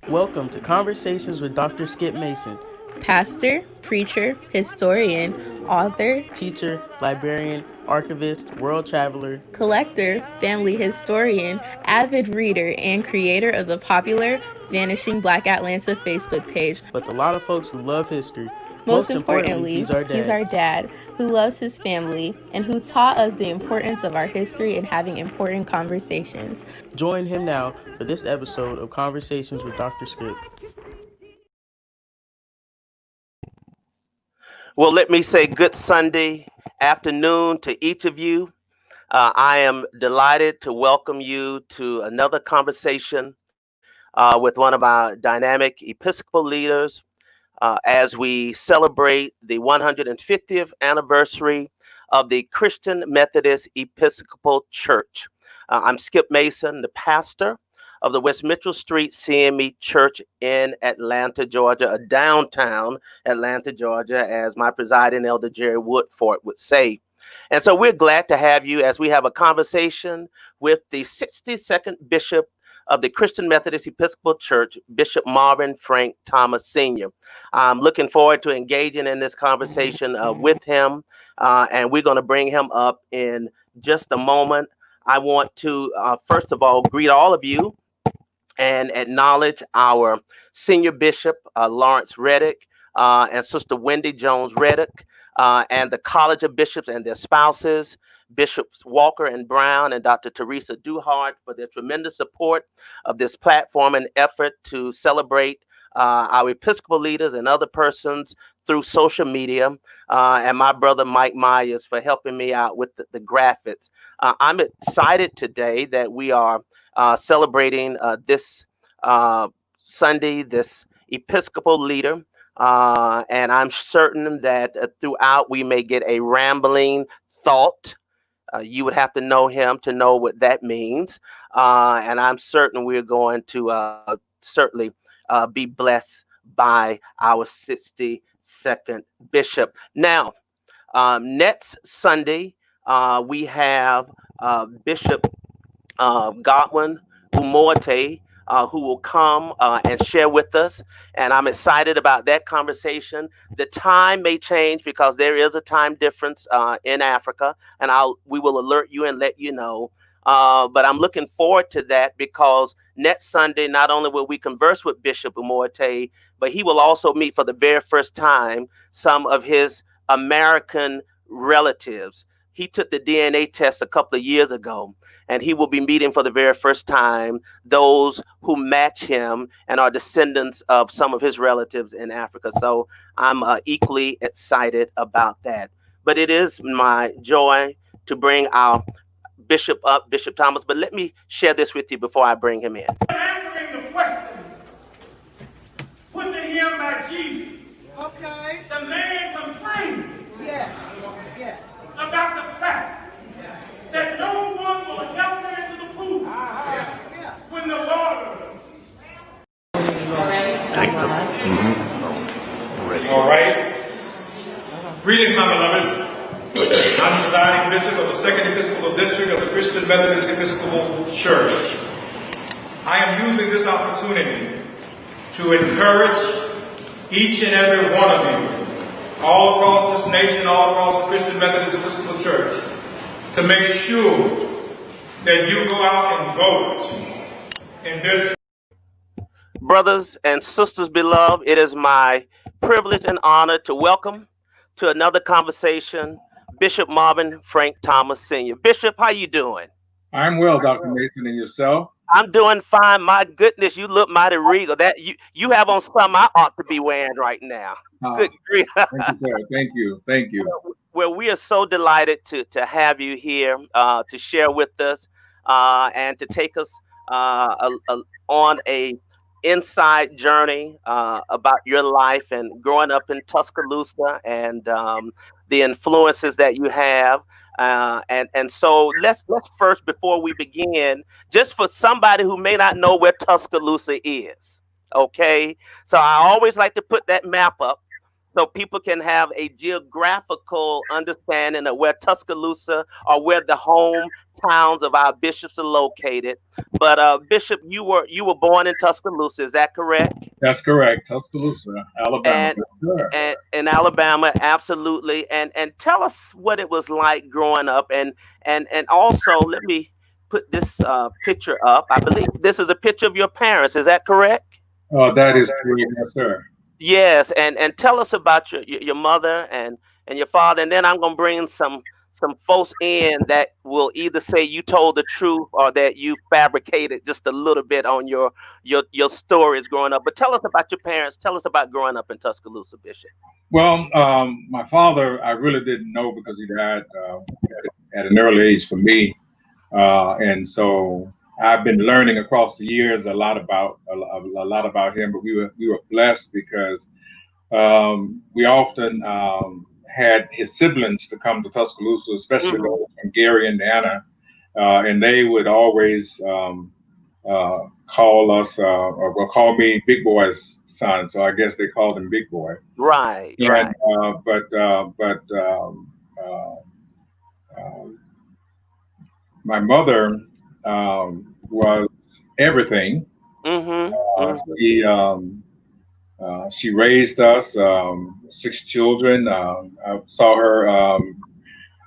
Welcome to Conversations with Dr. Skip Mason, pastor, preacher, historian, author, teacher, librarian, archivist, world traveler, collector, family historian, avid reader, and creator of the popular Vanishing Black Atlanta Facebook page. With a lot of folks who love history. Most importantly, he's our dad, who loves his family and who taught us the importance of our history and having important conversations. Join him now for this episode of Conversations with Dr. Skip. Well, let me say good Sunday afternoon to each of you. I am delighted to welcome you to another conversation with one of our dynamic Episcopal leaders as we celebrate the 150th anniversary of the Christian Methodist Episcopal Church. I'm Skip Mason, the pastor of the West Mitchell Street CME Church in Atlanta, Georgia, downtown Atlanta, Georgia, as my presiding elder Jerry Woodford would say. And so we're glad to have you as we have a conversation with the 62nd Bishop of the Christian Methodist Episcopal Church, Bishop Marvin Frank Thomas Sr. I'm looking forward to engaging in this conversation with him, and we're going to bring him up in just a moment. I want to, first of all, greet all of you and acknowledge our senior bishop, Lawrence Reddick, and Sister Wendy Jones Reddick, and the College of Bishops and their spouses, Bishops Walker and Brown and Dr. Teresa Duhart, for their tremendous support of this platform and effort to celebrate our Episcopal leaders and other persons through social media, and my brother Mike Myers for helping me out with the graphics. I'm excited today that we are celebrating this Sunday, this Episcopal leader, and I'm certain that throughout we may get a rambling thought. You would have to know him to know what that means, and I'm certain we're going to certainly be blessed by our 62nd bishop. Now, next Sunday, we have Bishop Godwin Umoate, who will come and share with us. And I'm excited about that conversation. The time may change because there is a time difference in Africa, and we will alert you and let you know. But I'm looking forward to that because next Sunday, not only will we converse with Bishop Umoate, but he will also meet for the very first time some of his American relatives. He took the DNA test a couple of years ago, and he will be meeting for the very first time those who match him and are descendants of some of his relatives in Africa. So I'm equally excited about that. But it is my joy to bring our bishop up, Bishop Thomas. But let me share this with you before I bring him in. Answering the question put to him by Jesus. Okay. The man complained about the fact that no one will help him into the pool when the water. All right. Greetings, my beloved. I'm the presiding bishop of the 2nd Episcopal District of the Christian Methodist Episcopal Church. I am using this opportunity to encourage each and every one of you, all across this nation, all across the Christian Methodist Episcopal Church, to make sure that you go out and vote in this. Brothers and sisters beloved, it is my privilege and honor to welcome to another conversation Bishop Marvin Frank Thomas Sr. Bishop, how you doing? I'm well, Dr. Mason, and yourself? I'm doing fine. My goodness, you look mighty regal. That you have on something I ought to be wearing right now. Good grief. Thank you, sir. Thank you. Well, we are so delighted to have you here to share with us and to take us on a inside journey about your life and growing up in Tuscaloosa and the influences that you have. And so let's first, before we begin, just for somebody who may not know where Tuscaloosa is, okay? So I always like to put that map up so people can have a geographical understanding of where Tuscaloosa or where the hometowns of our bishops are located. But Bishop, you were born in Tuscaloosa, is that correct? That's correct. Tuscaloosa, Alabama. And Yes, sir. and in Alabama, absolutely. And tell us what it was like growing up, and also let me put this picture up. I believe this is a picture of your parents. Is that correct? That is correct. Yes, sir. Yes, and tell us about your mother and your father, and then I'm gonna bring some folks in that will either say you told the truth or that you fabricated just a little bit on your stories growing up. But tell us about your parents. Tell us about growing up in Tuscaloosa, Bishop. Well, my father, I really didn't know because he died at an early age for me. And so I've been learning across the years a lot about him. But we were blessed because we often had his siblings to come to Tuscaloosa, especially Hmm. those from Gary, Indiana, and they would always call us or well, call me Big Boy's son. So I guess they called him Big Boy. Right, And right. uh, um, my mother was everything. Hmm. Uh, Hmm. she raised us, 6 children. I saw her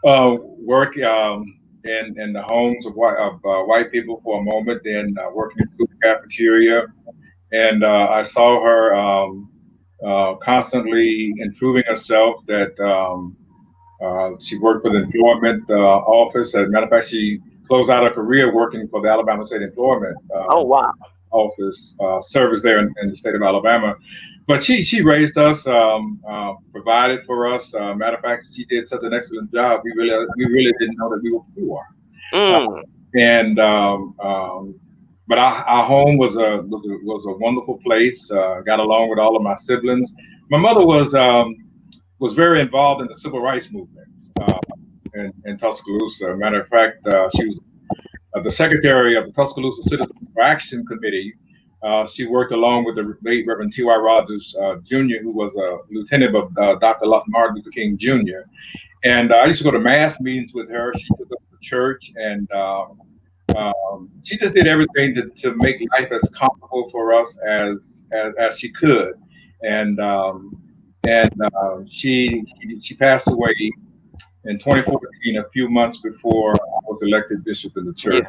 work in the homes of white people for a moment, then working in the school cafeteria. And I saw her constantly improving herself. That she worked for the employment office. As a matter of fact, she closed out her career working for the Alabama State Employment Oh wow. Office, service there in the state of Alabama. But she raised us, provided for us. Matter of fact, she did such an excellent job. We really didn't know that we were poor. Uh, Mm. and But our home was a wonderful place. Got along with all of my siblings. My mother was very involved in the civil rights movement in Tuscaloosa. Matter of fact, she was the secretary of the Tuscaloosa Citizens for Action Committee. She worked along with the late Reverend T.Y. Rogers Jr., who was a lieutenant of Dr. Martin Luther King Jr. And I used to go to mass meetings with her. She took us to church, and she just did everything to make life as comfortable for us as she could. And she passed away in 2014, a few months before I was elected bishop in the Yeah. church.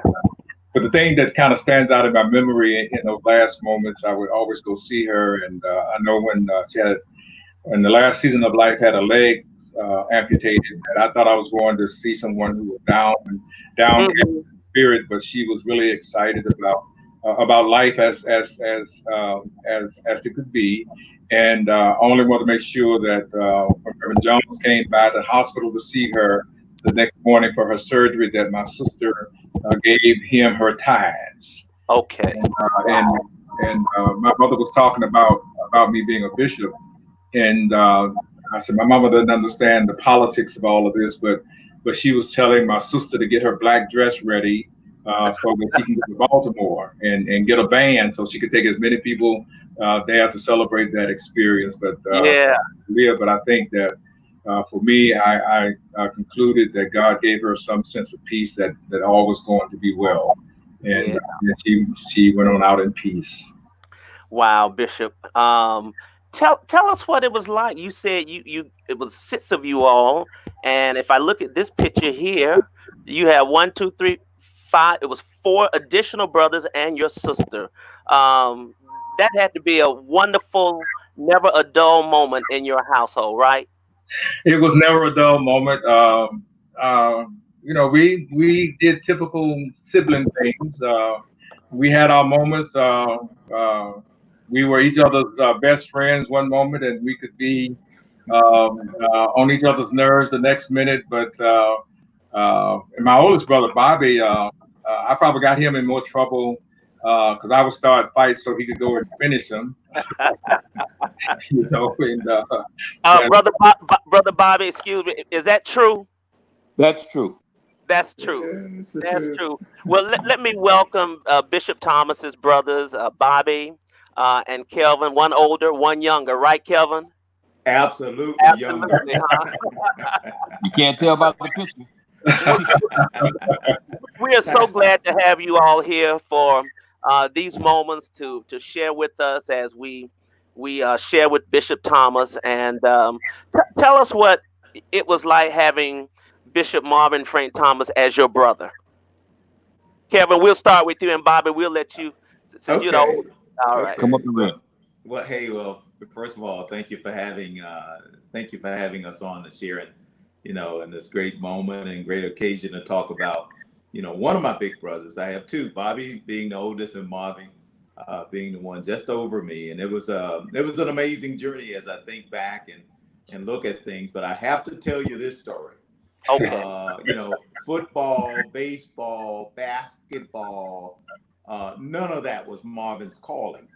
But the thing that kind of stands out in my memory in those last moments, I would always go see her, and I know when she had in the last season of life had a leg amputated, and I thought I was going to see someone who was down in Hmm. spirit, but she was really excited about life as it could be, and only wanted to make sure that when Reverend Jones came by the hospital to see her the next morning for her surgery, that my sister gave him her tithes, Okay. and uh, and Wow. my mother was talking about me being a bishop, and I said my mama doesn't understand the politics of all of this, but she was telling my sister to get her black dress ready so that she can go to Baltimore and get a band so she could take as many people there to celebrate that experience. Yeah. But I think that for me, I concluded that God gave her some sense of peace that all was going to be well, and Yeah. she went on out in peace. Wow, Bishop. Tell us what it was like. You said you it was six of you all, and if I look at this picture here, you have one, two, three, five. It was four additional brothers and your sister. Um, that had to be a wonderful, never a dull moment in your household, right? It was never a dull moment. We did typical sibling things. We had our moments. Uh, we were each other's best friends one moment, and we could be on each other's nerves the next minute. But and my oldest brother, Bobby, I probably got him in more trouble because I would start fights so he could go and finish them. And Brother Bobby, excuse me, is that true? That's true. That's true. That's true. Well, let me welcome Bishop Thomas's brothers, Bobby and Kelvin, one older, one younger, right, Kelvin? Absolutely, younger. Absolutely, huh? You can't tell about the picture. We are so glad to have you all here for these moments to share with us as we share with Bishop Thomas, and tell us what it was like having Bishop Marvin Frank Thomas as your brother. Kevin, we'll start with you, and Bobby, we'll let you, since you're the Okay. oldest. All right. Come up the rim. Well, first of all, thank you for having us on to share, in this great moment and great occasion to talk about, one of my big brothers. I have two, Bobby being the oldest and Marvin being the one just over me. And it was an amazing journey as I think back and look at things. But I have to tell you this story. Okay. Football, baseball, basketball, none of that was Marvin's calling.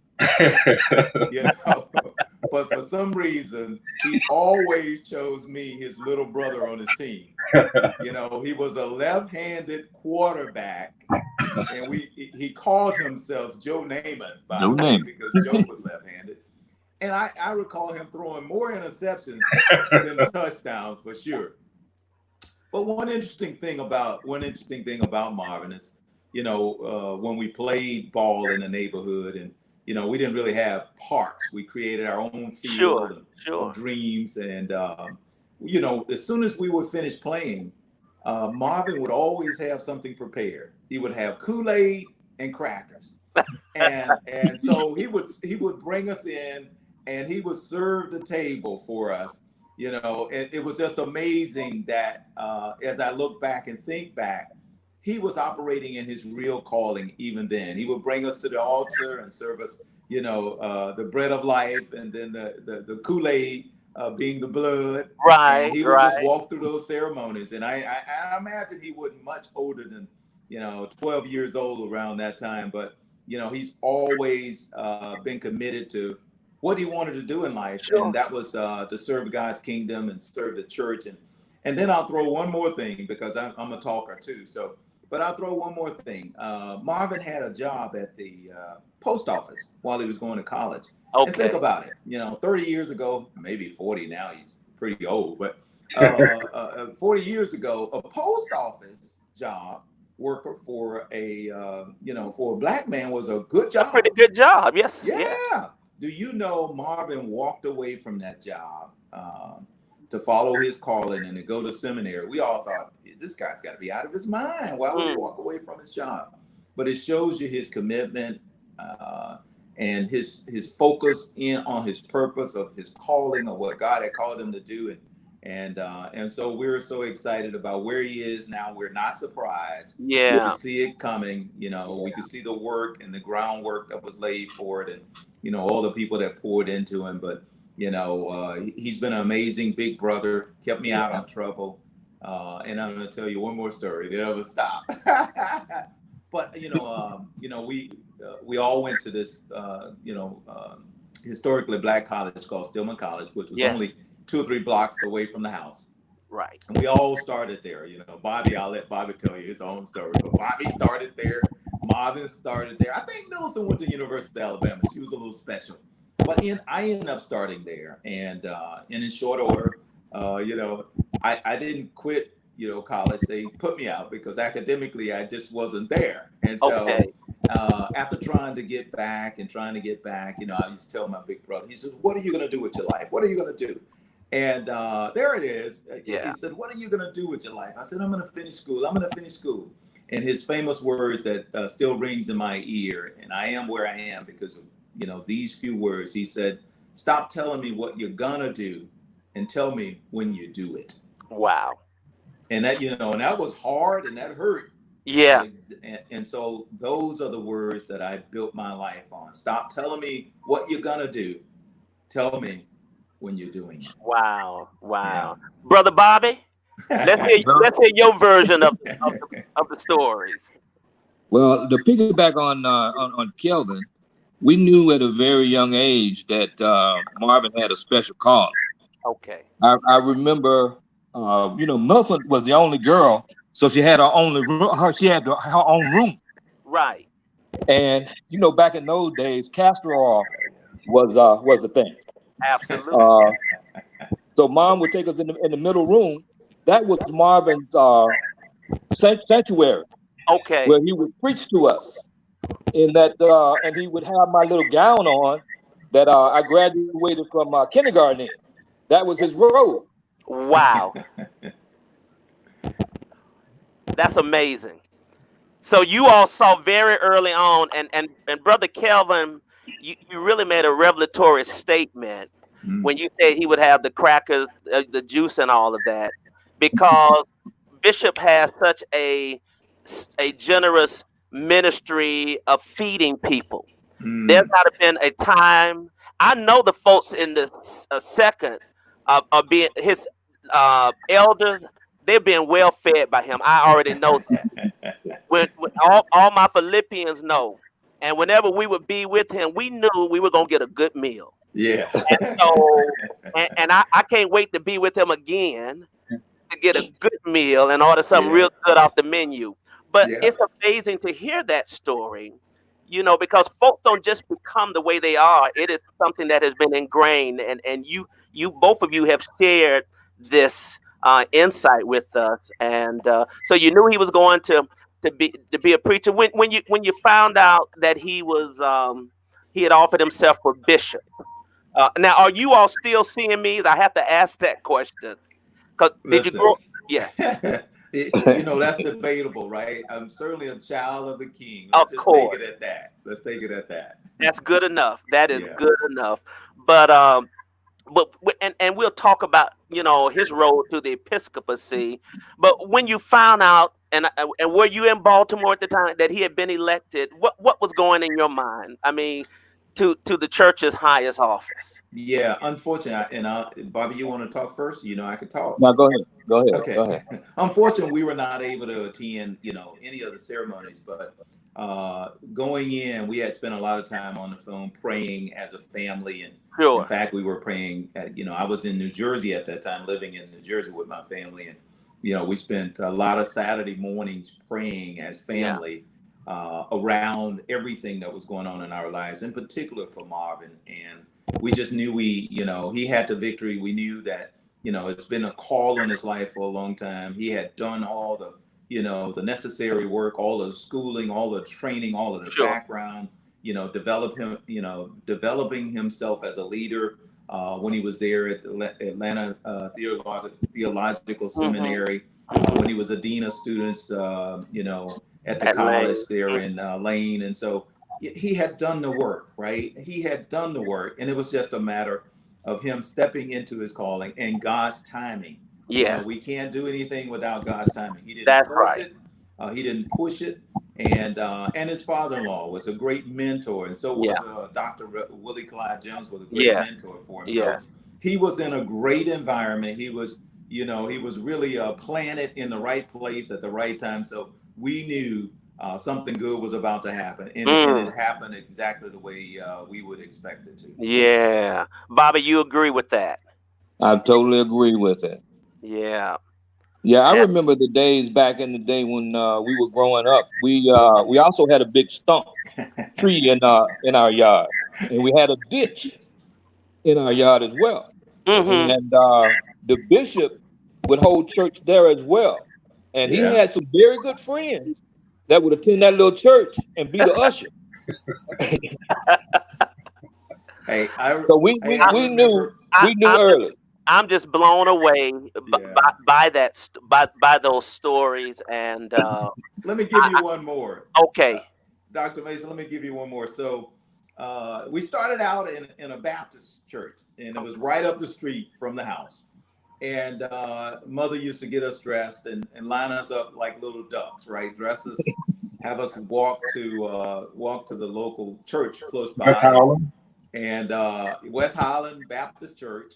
But for some reason, he always chose me, his little brother, on his team. He was a left-handed quarterback, and he called himself Joe Namath, by the way, because Joe was left-handed. And I recall him throwing more interceptions than touchdowns for sure. But one interesting thing about Marvin is, when we played ball in the neighborhood, and we didn't really have parks. We created our own field of dreams, and as soon as we would finish playing, Marvin would always have something prepared. He would have Kool-Aid and crackers, and so he would bring us in, and he would serve the table for us. And it was just amazing that as I look back and think back, he was operating in his real calling even then. He would bring us to the altar and serve us, the bread of life, and then the Kool-Aid being the blood. Right. And he would just walk through those ceremonies. And I imagine he wasn't much older than, 12 years old around that time. But, he's always been committed to what he wanted to do in life. Sure. And that was to serve God's kingdom and serve the church. And then I'll throw one more thing, because I'm a talker too. But I'll throw one more thing. Marvin had a job at the post office while he was going to college. Okay. And think about it. 30 years ago, maybe 40 now, he's pretty old, but 40 years ago, a post office job worker for a black man was a good job. A pretty good job, yes. Yeah. Do you know Marvin walked away from that job to follow his calling and to go to seminary? We all thought, this guy's got to be out of his mind. Why would he walk away from his job? But it shows you his commitment and his focus in on his purpose of his calling, of what God had called him to do. And so we're so excited about where he is now. We're not surprised. Yeah. We can see it coming. We can see the work and the groundwork that was laid for it, and all the people that poured into him. But he's been an amazing big brother, kept me out of trouble. And I'm going to tell you one more story. They never stop. But, we all went to this, historically black college called Stillman College, which was only 2 or 3 blocks away from the house. Right. And we all started there. Bobby, I'll let Bobby tell you his own story. But Bobby started there. Marvin started there. I think Millicent went to University of Alabama. She was a little special. But I ended up starting there. And in short order, I didn't quit, college. They put me out because academically I just wasn't there. And so after trying to get back, I used to tell my big brother, he says, what are you going to do with your life? What are you going to do? And there it is. He said, what are you going to do with your life? I said, I'm going to finish school. And his famous words that still rings in my ear, and I am where I am because of, these few words. He said, stop telling me what you're going to do and tell me when you do it. Wow. And that, and that was hard and that hurt. Yeah. And so those are the words that I built my life on. Stop telling me what you're going to do. Tell me when you're doing it. Wow. Yeah. Brother Bobby, let's hear your version of the stories. Well, to piggyback on Kelvin, we knew at a very young age that Marvin had a special calling. Okay. I remember, Millicent was the only girl, so she had her own room. Right. And back in those days, castor oil was the thing. Absolutely. So Mom would take us in the middle room. That was Marvin's sanctuary, Okay. where he would preach to us. In that, and he would have my little gown on that I graduated from kindergarten in. That was his robe. Wow. That's amazing. So you all saw very early on, and Brother Kelvin, you really made a revelatory statement when you said he would have the crackers, the juice, and all of that, because Bishop has such a generous ministry of feeding people. There's got to been a time. I know the folks in the second are being his elders. They're being well fed by him. I already know that. When all my Philippians know, and whenever we would be with him, we knew we were gonna get a good meal. Yeah. And so, and I can't wait to be with him again to get a good meal and order something real good off the menu. But it's amazing to hear that story, because folks don't just become the way they are. It is something that has been ingrained, and you both of you have shared this insight with us, and so you knew he was going to be a preacher when you found out that he had offered himself for bishop. Now, are you all still seeing me? I have to ask that question. Did you grow? Yeah. That's debatable, right? I'm certainly a child of the King. Let's just take it at that. Let's take it at that. That's good enough. That is good enough. But and we'll talk about his road to the episcopacy. But when you found out, and were you in Baltimore at the time that he had been elected? What was going in your mind? I mean, to the church's highest office. Yeah, unfortunately, and Bobby, you want to talk first? I could talk. No, go ahead. Go ahead. Okay. Go ahead. Unfortunately, we were not able to attend, any of the ceremonies. But going in, we had spent a lot of time on the phone praying as a family, and in fact, we were praying. I was in New Jersey at that time, living in New Jersey with my family, and we spent a lot of Saturday mornings praying as family. Around everything that was going on in our lives, in particular for Marvin. And we just knew he had the victory. We knew that, it's been a call on his life for a long time. He had done all the, the necessary work, all the schooling, all the training, all of the background, developing himself as a leader when he was there at Atlanta Theological Seminary, when he was a dean of students, at the college there in Lane. And so he had done the work, right? He had done the work, and it was just a matter of him stepping into his calling and God's timing. Yeah. We can't do anything without God's timing. He didn't force it. He didn't push it. And his father-in-law was a great mentor. And so was Dr. Willie Clyde Jones was a great mentor for him. So he was in a great environment. He was, he was really planted in the right place at the right time. So we knew something good was about to happen, and it happened exactly the way we would expect it to. Yeah. Bobby, you agree with that? I totally agree with it. Yeah. Yeah, I remember the days back in the day when we were growing up. We also had a big stump tree in our yard, and we had a ditch in our yard as well. And the bishop would hold church there as well. And he had some very good friends that would attend that little church and be the usher. So we knew early. I'm just blown away by those stories. And let me give you one more. Okay, Dr. Mason, let me give you one more. So we started out in a Baptist church, and it was right up the street from the house. And mother used to get us dressed and line us up like little ducks, right? Dress us, have us walk to the local church close by. West Highland. And West Highland Baptist Church.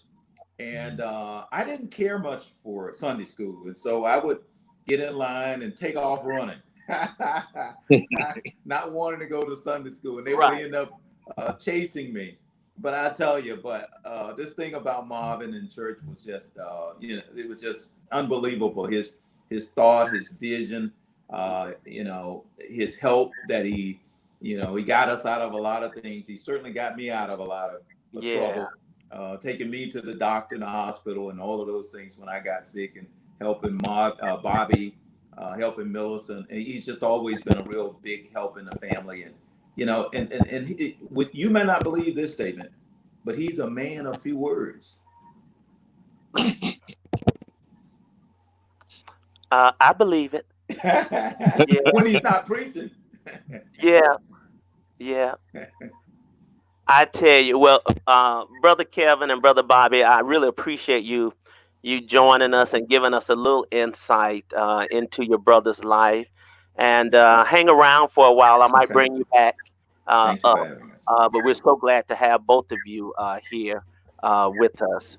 And I didn't care much for Sunday school. And so I would get in line and take off running, not wanting to go to Sunday school. And they would end up chasing me. But I tell you, this thing about Marvin in church was just, it was just unbelievable. His thought, his vision, his help that he got us out of a lot of things. He certainly got me out of a lot of trouble. taking me to the doctor in the hospital and all of those things when I got sick, and helping Bobby, helping Millicent. And he's just always been a real big help in the family. And, you may not believe this statement, but he's a man of few words. I believe it. Yeah. When he's not preaching. Yeah. I tell you, well, Brother Kevin and Brother Bobby, I really appreciate you joining us and giving us a little insight into your brother's life. And hang around for a while. I might bring you back Thank you for having us. but we're so glad to have both of you here with us.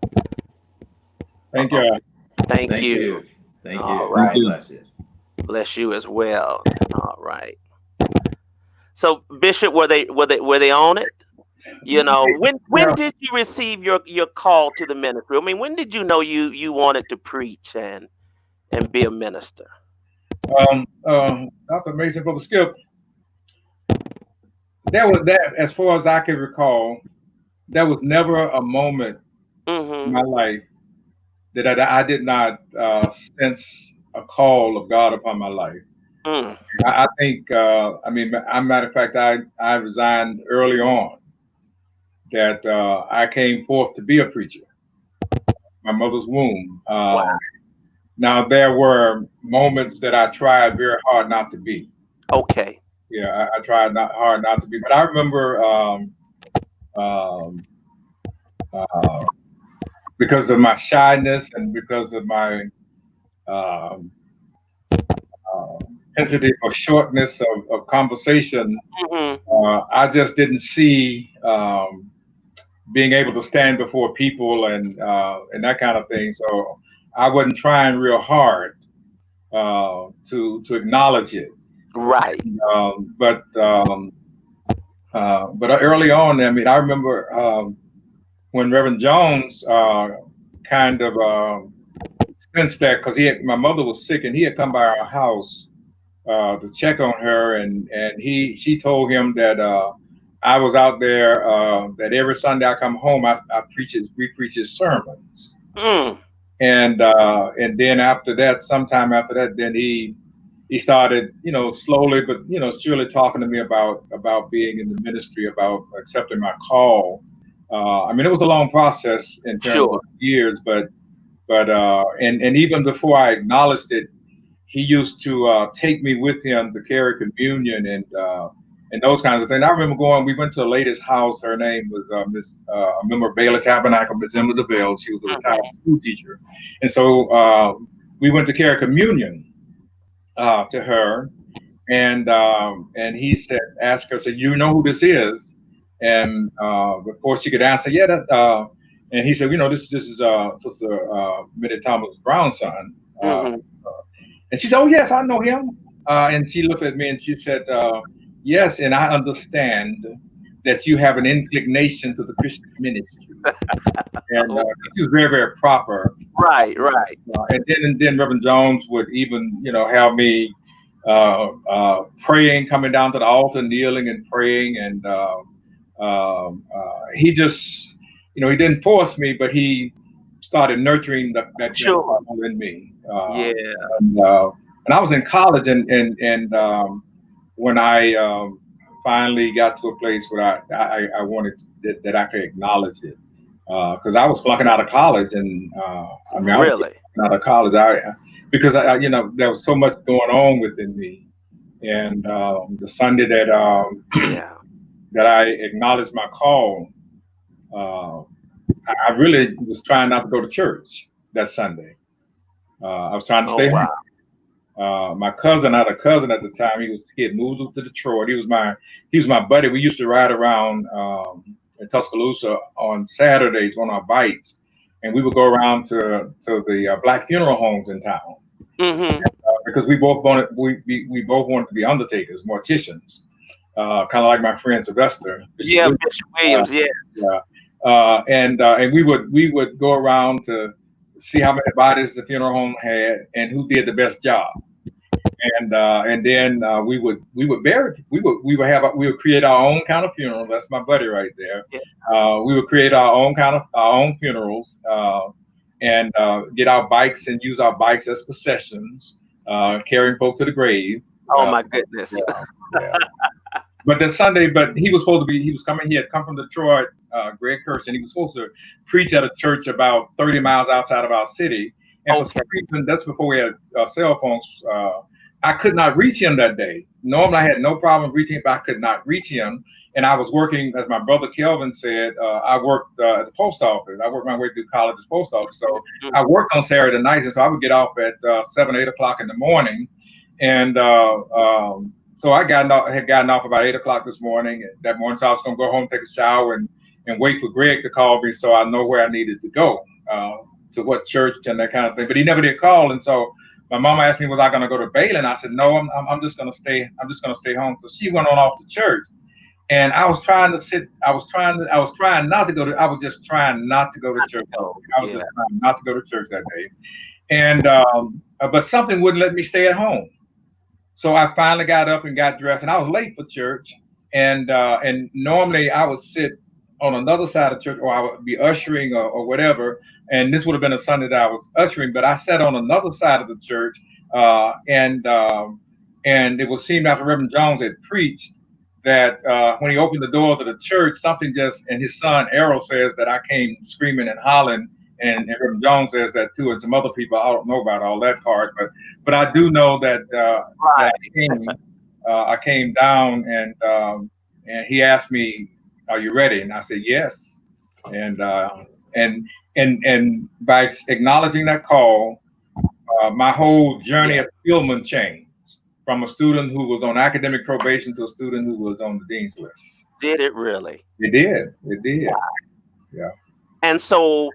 Thank you. Thank you. Thank you. All right. Bless you. Bless you as well. All right. So Bishop, were they on it? When did you receive your call to the ministry? I mean, when did you know you wanted to preach and be a minister? Dr. Mason, Brother Skip, that as far as I can recall, there was never a moment in my life that I did not sense a call of God upon my life. I think, as a matter of fact, I resigned early on that I came forth to be a preacher, my mother's womb. Wow. Now, there were moments that I tried very hard not to be. Okay. Yeah, I tried hard not to be. But I remember because of my shyness and because of my intensity or shortness of conversation, I just didn't see being able to stand before people and that kind of thing. So I wasn't trying real hard to acknowledge it. Right. But early on, I remember when Reverend Jones kind of sensed that, because my mother was sick and he had come by our house to check on her, and she told him that I was out there, that every Sunday I come home, we preach his sermons. And then after that, sometime after that, then he started, slowly but surely talking to me about being in the ministry, about accepting my call. It was a long process in terms of years, but even before I acknowledged it, he used to take me with him to carry communion and those kinds of things. I remember we went to a lady's house. Her name was a member of Baylor Tabernacle, Miss Emma DeVille. She was a retired school teacher. And so we went to carry communion to her. And he asked her, you know who this is? And before she could answer, and he said, this is Sister Minnie Thomas Brown's son. And she said, oh, yes, I know him. And she looked at me and she said, yes, and I understand that you have an inclination to the Christian ministry. And she was very, very proper. Right. And then Reverend Jones would even, have me praying, coming down to the altar, kneeling and praying. And he just, he didn't force me, but he started nurturing that in me. And I was in college, and when I finally got to a place where I wanted that I could acknowledge it, because I was flunking out of college, and I was out of college. Because there was so much going on within me, and the Sunday that I acknowledged my call, I really was trying not to go to church that Sunday. I was trying to stay home. My cousin, I had a cousin at the time. He had moved up to Detroit. He was my buddy. We used to ride around in Tuscaloosa on Saturdays on our bikes, and we would go around to the black funeral homes in town. Because we both wanted to be undertakers, morticians, kind of like my friend Sylvester. Bishop Williams. And we would go around to see how many bodies the funeral home had and who did the best job. And then we would create our own kind of funeral. That's my buddy right there. We would create our own funerals, and get our bikes and use our bikes as processions, carrying folk to the grave. Oh my goodness. Yeah. But the Sunday, he was coming. He had come from Detroit, Greg Kirsch, and he was supposed to preach at a church about 30 miles outside of our city. And for some reason, that's before we had cell phones. I could not reach him that day. Normally, I had no problem reaching him, but I could not reach him. And I was working, as my brother Kelvin said, I worked at the post office. I worked my way through college's post office. So I worked on Saturday nights, and so I would get off at 7, 8 o'clock in the morning. And so I had gotten off about 8 o'clock this morning. That morning, so I was going to go home, take a shower, and wait for Greg to call me so I know where I needed to go, to what church and that kind of thing. But he never did call, and so my mama asked me, was I going to go to Baylor? And I said, no, I'm just going to stay. I'm just going to stay home. So she went on off to church, and I was trying not to go to. I was just trying not to go to church. I was just trying not to go to church that day, and but something wouldn't let me stay at home. So I finally got up and got dressed, and I was late for church. And normally I would sit on another side of church, or I would be ushering or whatever. And this would have been a Sunday that I was ushering, but I sat on another side of the church, and it would seem after Reverend Jones had preached that when he opened the doors of the church, something and his son Errol says that I came screaming and hollering, and Reverend Jones says that too, and some other people. I don't know about all that part, but I do know that, I came down, and he asked me, "Are you ready?" And I said, "Yes." And by acknowledging that call, my whole journey as Philman changed from a student who was on academic probation to a student who was on the dean's list. Did it really? It did. It did. Wow. Yeah. And so,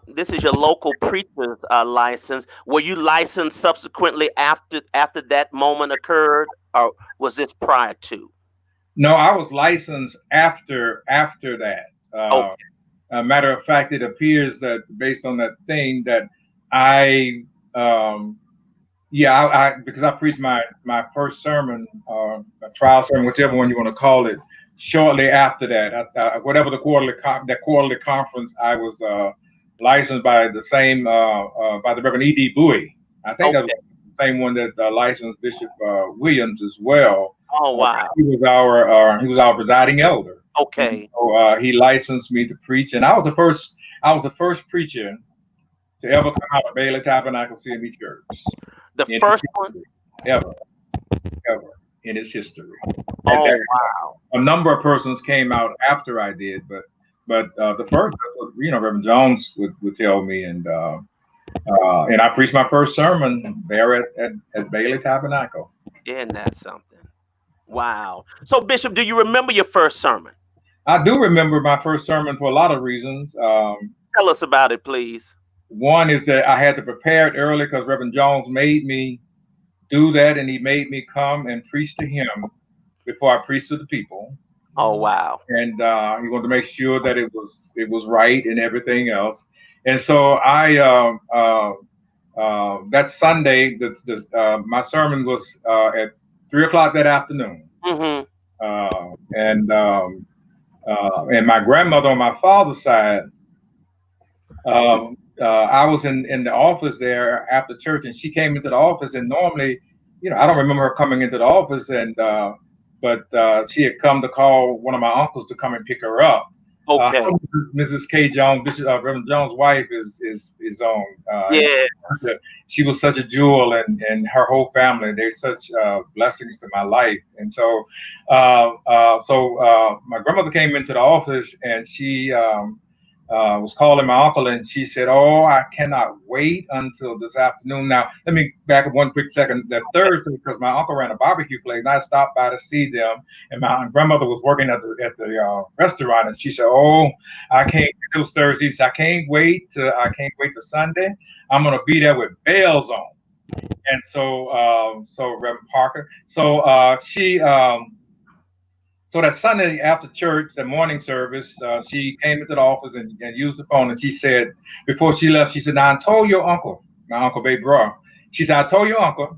this is your local preacher's license. Were you licensed subsequently after that moment occurred, or was this prior to? No, I was licensed after that. Okay. Matter of fact, it appears that based on that thing that because I preached my first sermon, a trial sermon, whichever one you want to call it, shortly after that. Whatever the quarterly conference, I was licensed by the same by the Reverend E.D. Bowie. I think that was the same one that licensed Bishop Williams as well. Oh wow! He was our presiding elder. Okay. So he licensed me to preach, and I was the first preacher to ever come out of Bailey Tabernacle CME Church. The first one ever in its history. Oh wow! A number of persons came out after I did, but the first, Reverend Jones would tell me, and I preached my first sermon there at Bailey Tabernacle. Isn't that something? Wow. So, Bishop, do you remember your first sermon? I do remember my first sermon for a lot of reasons. Tell us about it, please. One is that I had to prepare it early because Reverend Jones made me do that, and he made me come and preach to him before I preached to the people. Oh wow! And he wanted to make sure that it was right and everything else. And so that Sunday, my sermon was at 3 o'clock that afternoon. Mm-hmm. And my grandmother on my father's side, I was in the office there after church, and she came into the office, and normally, I don't remember her coming into the office, but she had come to call one of my uncles to come and pick her up. Okay. Mrs. K. Jones, Bishop Reverend Jones' wife, is on. She was such a jewel, and her whole family. They're such blessings to my life. And so, my grandmother came into the office, and she was calling my uncle, and she said, "Oh, I cannot wait until this afternoon." Now, let me back up one quick second. That Thursday, because my uncle ran a barbecue place, and I stopped by to see them, and my grandmother was working at the restaurant, and she said, "Oh, I can't." It was Thursday. I can't wait to Sunday. I'm gonna be there with bells on. And so Reverend Parker. So So that Sunday after church, the morning service, she came into the office and used the phone, and she said, before she left, she said, "Now I told your uncle, my uncle Babe Bra," she said, "I told your uncle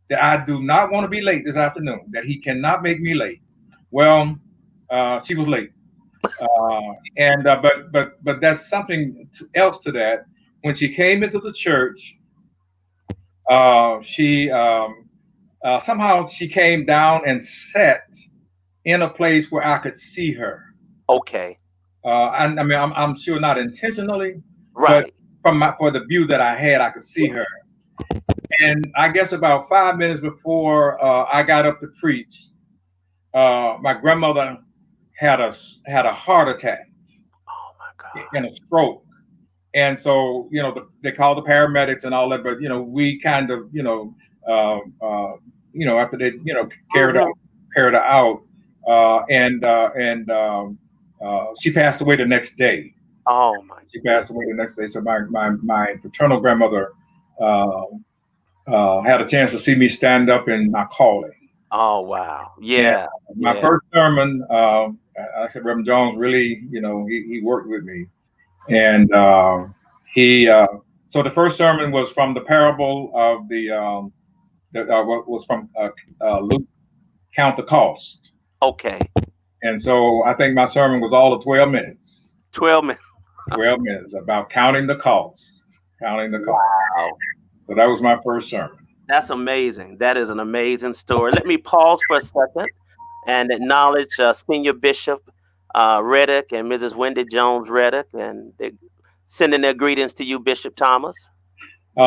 that I do not want to be late this afternoon, that he cannot make me late. Well, she was late. But that's something else to that. When she came into the church, she somehow she came down and sat in a place where I could see her. Okay. I mean, I'm sure not intentionally, but Right. for the view that I had, I could see her. And I guess about 5 minutes before I got up to preach, my grandmother had a heart attack Oh my God. and a stroke. And so, they called the paramedics and all that, but we kind of, after they, carried her out, she passed away the next day. Oh my. She passed away the next day. So my paternal grandmother had a chance to see me stand up in my calling. Oh wow. Yeah. And my first sermon, I said, Reverend Jones really, he worked with me. And so the first sermon was from the parable of what was from Luke, Count the Cost. Okay. And so I think my sermon was all of 12 minutes. 12 minutes. 12 minutes about counting the cost. Counting the cost. Wow. So that was my first sermon. That's amazing. That is an amazing story. Let me pause for a second and acknowledge Senior Bishop Reddick and Mrs. Wendy Jones Reddick, and they're sending their greetings to you, Bishop Thomas.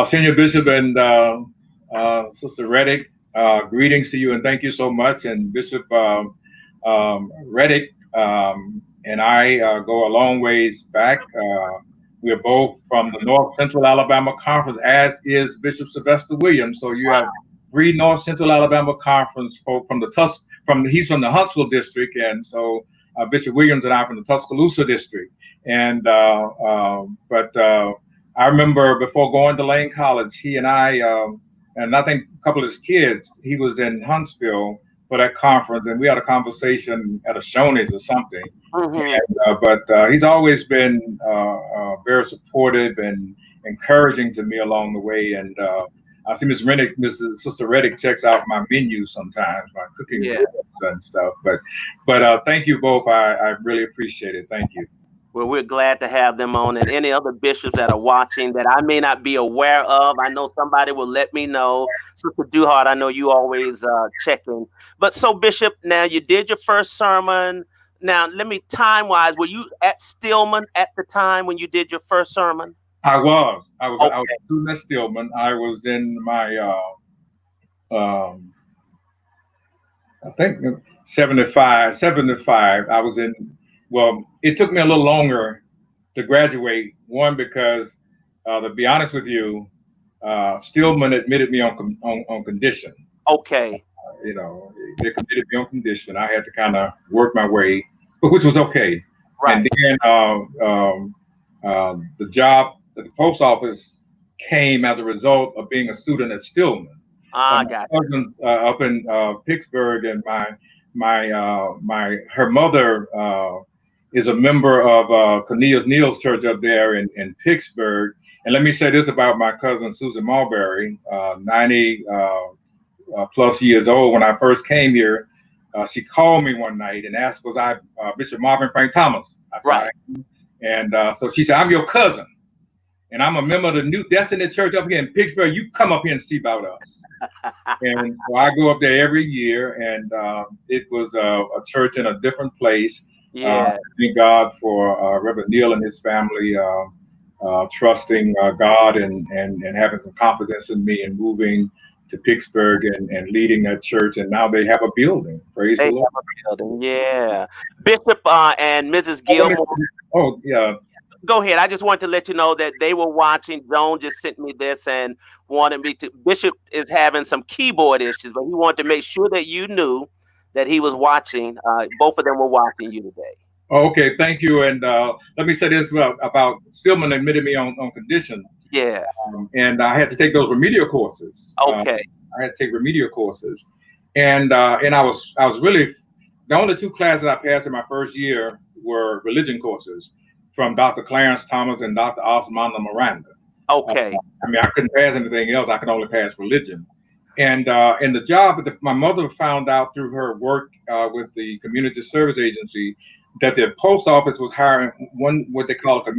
Senior Bishop and Sister Reddick, greetings to you and thank you so much. And Bishop Reddick and I go a long ways back. We're both from the North Central Alabama Conference, as is Bishop Sylvester Williams. So you have 3 North Central Alabama Conference folk he's from the Huntsville district, and so Bishop Williams and I from the Tuscaloosa district. And but I remember before going to Lane College, he and I, and I think a couple of his kids, he was in Huntsville for that conference, and we had a conversation at a Shoney's or something. Mm-hmm. But he's always been very supportive and encouraging to me along the way. And I see Mrs. Sister Reddick checks out my menu sometimes, my cooking and stuff. But thank you both. I really appreciate it. Thank you. Well, we're glad to have them on, and any other bishops that are watching that I may not be aware of, I know somebody will let me know. Sister Duhart, I know you always checking. But so, Bishop, now you did your first sermon. Now, let me, time-wise, were you at Stillman at the time when you did your first sermon? I was at Stillman. I was in my, I think 75. I was in. Well, it took me a little longer to graduate. One, because to be honest with you, Stillman admitted me on condition. Okay. They committed me on condition. I had to kind of work my way, which was okay. Right. And then the job at the post office came as a result of being a student at Stillman. My cousin up in Pittsburgh, and her mother is a member of Cornelius Neal's church up there in Pittsburgh. And let me say this about my cousin Susan Marbury, 90 plus years old. When I first came here, she called me one night and asked, was I Bishop Marvin Frank Thomas? I said, right. And so she said, I'm your cousin, and I'm a member of the New Destiny Church up here in Pittsburgh. You come up here and see about us. And so I go up there every year, and it was a church in a different place. Yeah. Thank God for Reverend Neal and his family trusting God and having some confidence in me and moving to Pittsburgh and leading that church. And now they have a building. Praise the Lord. Have a building. Yeah. Bishop and Mrs. Gilmore. Oh, yeah. Go ahead. I just wanted to let you know that they were watching. Joan just sent me this and wanted me to. Bishop is having some keyboard issues, but he wanted to make sure that you knew that he was watching. Both of them were watching you today. Okay, thank you. And let me say this about Stillman admitted me on condition. Yes. And I had to take those remedial courses. Okay. I had to take remedial courses, and I was really, the only 2 classes I passed in my first year were religion courses from Dr. Clarence Thomas and Dr. Osmanda Miranda. Okay. I mean, I couldn't pass anything else. I could only pass religion. And the job, my mother found out through her work with the community service agency that the post office was hiring what they call a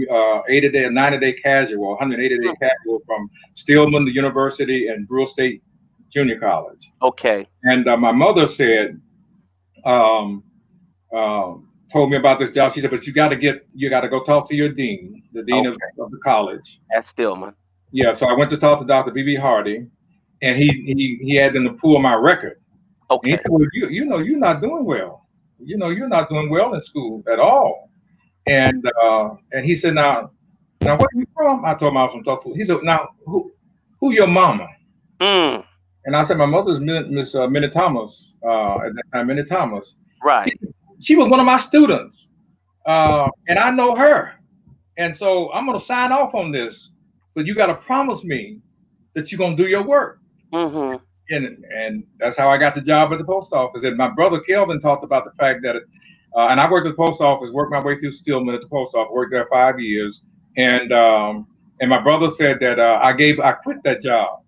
80-day or 90-day casual, 180-day casual from Stillman University and Brewer State Junior College. Okay. And my mother said, told me about this job. She said, but you got to go talk to your dean, the dean of the college. That's Stillman. Yeah. So I went to talk to Dr. B.B. Hardy, and he had them to pull my record. Okay. And he said, well, you're not doing well. You're not doing well in school at all. And he said, now where are you from? I told him I was from Tulsa. He said, now who your mama? Mm. And I said, my mother's Miss Minnie Thomas. At that time, Minnie Thomas. Right. She was one of my students, and I know her. And so I'm going to sign off on this, but you got to promise me that you're going to do your work. Mm-hmm. And that's how I got the job at the post office. And my brother Kelvin talked about the fact that, and I worked at the post office, worked my way through Stillman at the post office, worked there 5 years. And my brother said that I quit that job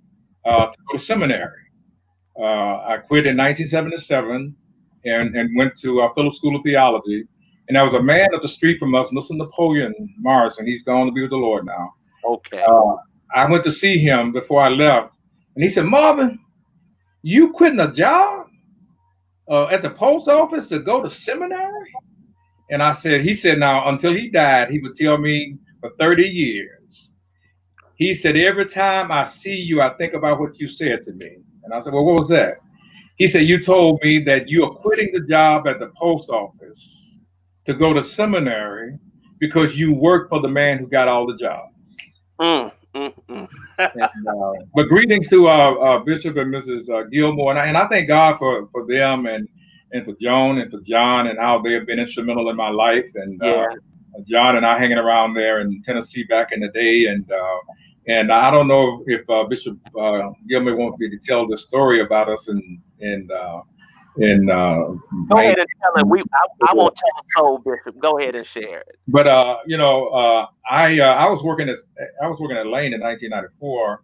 to go to seminary. I quit in 1977 and went to Phillips School of Theology. And there was a man up the street from us, Mr. Napoleon Morrison. He's gone to be with the Lord now. Okay. I went to see him before I left. And he said, Marvin, you quitting a job at the post office to go to seminary? And he said, now, until he died, he would tell me for 30 years. He said, every time I see you, I think about what you said to me. And I said, well, what was that? He said, you told me that you are quitting the job at the post office to go to seminary because you work for the man who got all the jobs. But greetings to Bishop and Mrs. Gilmore. And I thank God for them and for Joan and for John and how they have been instrumental in my life. And John and I hanging around there in Tennessee back in the day. And I don't know if Bishop Gilmore wants me to tell the story about us Go ahead and tell it. I won't tell the soul, Bishop. Go ahead and share it. But I was working at Lane in 1994,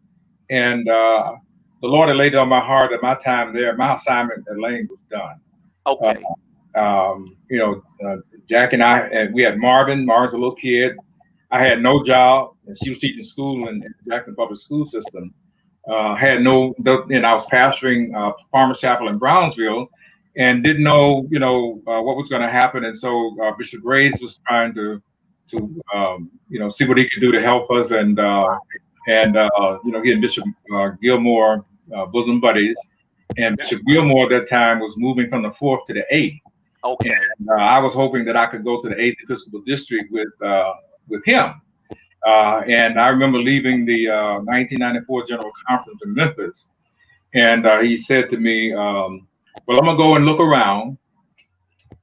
and the Lord had laid it on my heart that my time there, my assignment at Lane was done. Okay. Jack and we had Marvin. Marvin's a little kid. I had no job, and she was teaching school in Jackson Public School System. And I was pastoring Farmers Chapel in Brownsville, and didn't know, what was going to happen. And so Bishop Graves was trying to see what he could do to help us. And he and Bishop Gilmore, bosom buddies. And Bishop Gilmore at that time was moving from the 4th to the 8th. Okay. And I was hoping that I could go to the 8th Episcopal District with him. And I remember leaving the 1994 General Conference in Memphis. And he said to me, well, I'm going to go and look around.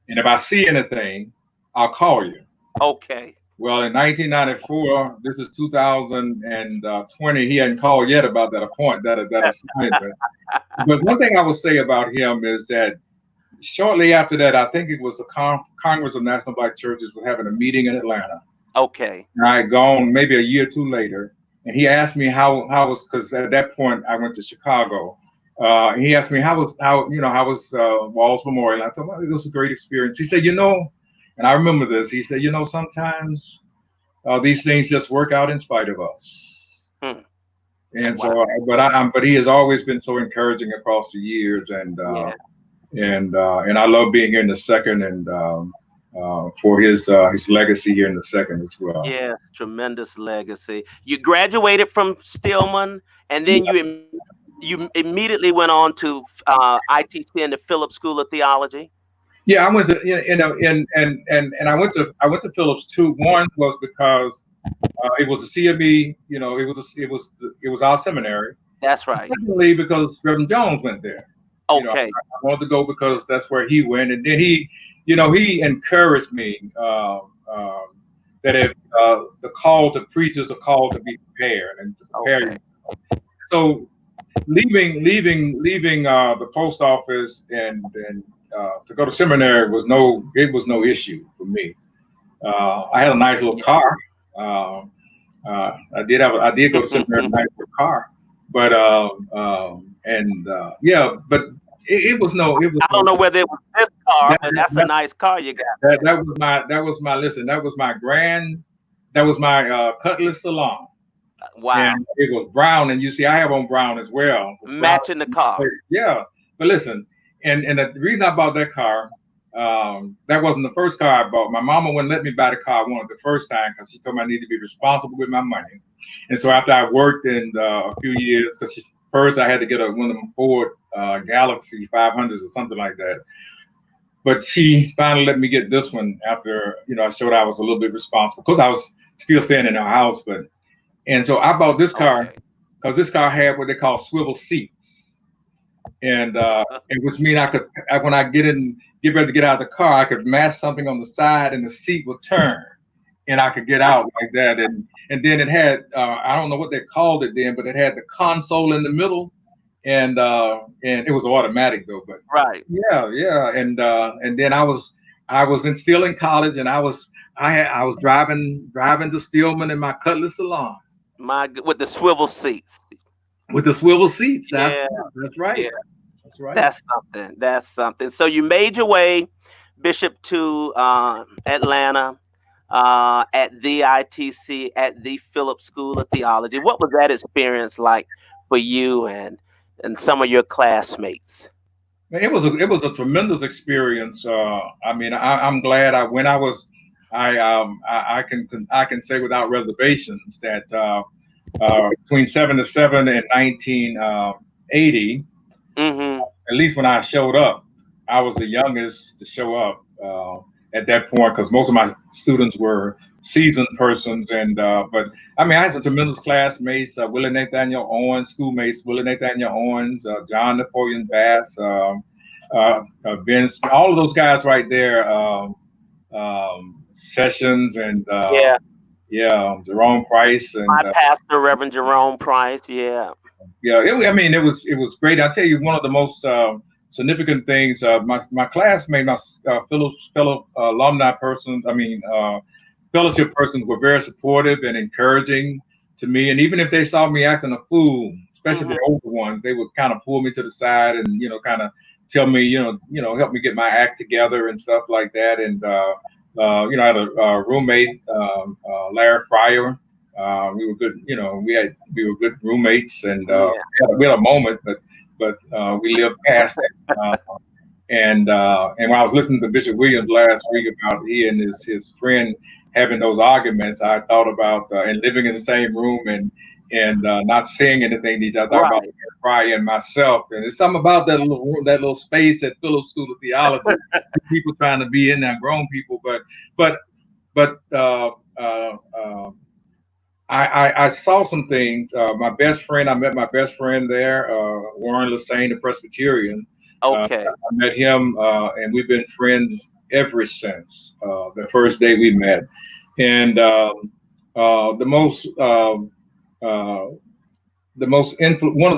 And if I see anything, I'll call you. Okay. Well, in 1994, this is 2020, he hadn't called yet about that assignment. But one thing I will say about him is that shortly after that, I think it was the Congress of National Black Churches was having a meeting in Atlanta. Okay. And I had gone maybe a year or two later, and he asked me how was, because at that point I went to Chicago. He asked me how was Walls Memorial. I told him it was a great experience. He said, and I remember this. He said, sometimes these things just work out in spite of us. And so, but he has always been so encouraging across the years, and I love being here in the second, and for his legacy here in the second as well. Yes, tremendous legacy. You graduated from Stillman, and then you immediately went on to ITC and the Phillips School of Theology. Yeah, I went to and I went to Phillips too. One was because it was a CME, it was our seminary. That's right. Secondly, because Reverend Jones went there. Okay. I wanted to go because that's where he went, and then he encouraged me that if the call to preach is a call to be prepared and to prepare yourself. So leaving the post office and to go to seminary was no issue for me. I had a nice little car. I did go to seminary in a nice little car, but yeah, but it was no, it was I don't know no, whether it was this car, that, but that's a that, nice car you got that, there. that was my Cutlass Salon. Wow. And it was brown, and you see, I have on brown as well. It's brown. Matching the car. Yeah, but listen, and the reason I bought that car, that wasn't the first car I bought. My mama wouldn't let me buy the car I wanted the first time because she told me I need to be responsible with my money. And so after I worked in a few years, because first I had to get one of them Ford Galaxy 500s or something like that. But she finally let me get this one after I showed I was a little bit responsible because I was still staying in our house, but. And so I bought this car because this car had what they call swivel seats, and which means when I get ready to get out of the car, I could mash something on the side and the seat would turn, and I could get out like that. And then it had I don't know what they called it then, but it had the console in the middle, and it was automatic though. But yeah, and then I was still in college, and I was driving to Stillman in my Cutlass Salon. With the swivel seats. With the swivel seats. Yeah, that's right. Yeah. That's right. That's something. So you made your way, Bishop, to Atlanta at the ITC, at the Phillips School of Theology. What was that experience like for you and some of your classmates? It was a tremendous experience. I mean, I'm glad I can say without reservations that between 77 and 1980, at least when I showed up, I was the youngest to show up at that point because most of my students were seasoned persons. But I mean, I had some tremendous classmates: Willie Nathaniel Owens, schoolmates Willie Nathaniel Owens, John Napoleon Bass, Vince, all of those guys right there. Sessions and Jerome Price and my pastor, Reverend Jerome Price. I mean, it was great. I tell you, one of the most significant things. My classmates, my fellow alumni persons. I mean, fellowship persons were very supportive and encouraging to me. And even if they saw me acting a fool, especially the older ones, they would kind of pull me to the side and kind of tell me, help me get my act together and stuff like that. And I had a roommate, Larry Fryer. We were good, we were good roommates, and we had a moment, but we lived past it. And when I was listening to Bishop Williams last week about he and his friend having those arguments, I thought about and living in the same room and not saying anything to each other. I thought about Fryer and myself, and it's something about that little room, that little space at Phillips School of Theology. People trying to be in there, grown people, but I saw some things. I met my best friend there, Warren Lassane, the Presbyterian. I met him, and we've been friends ever since the first day we met. And one of the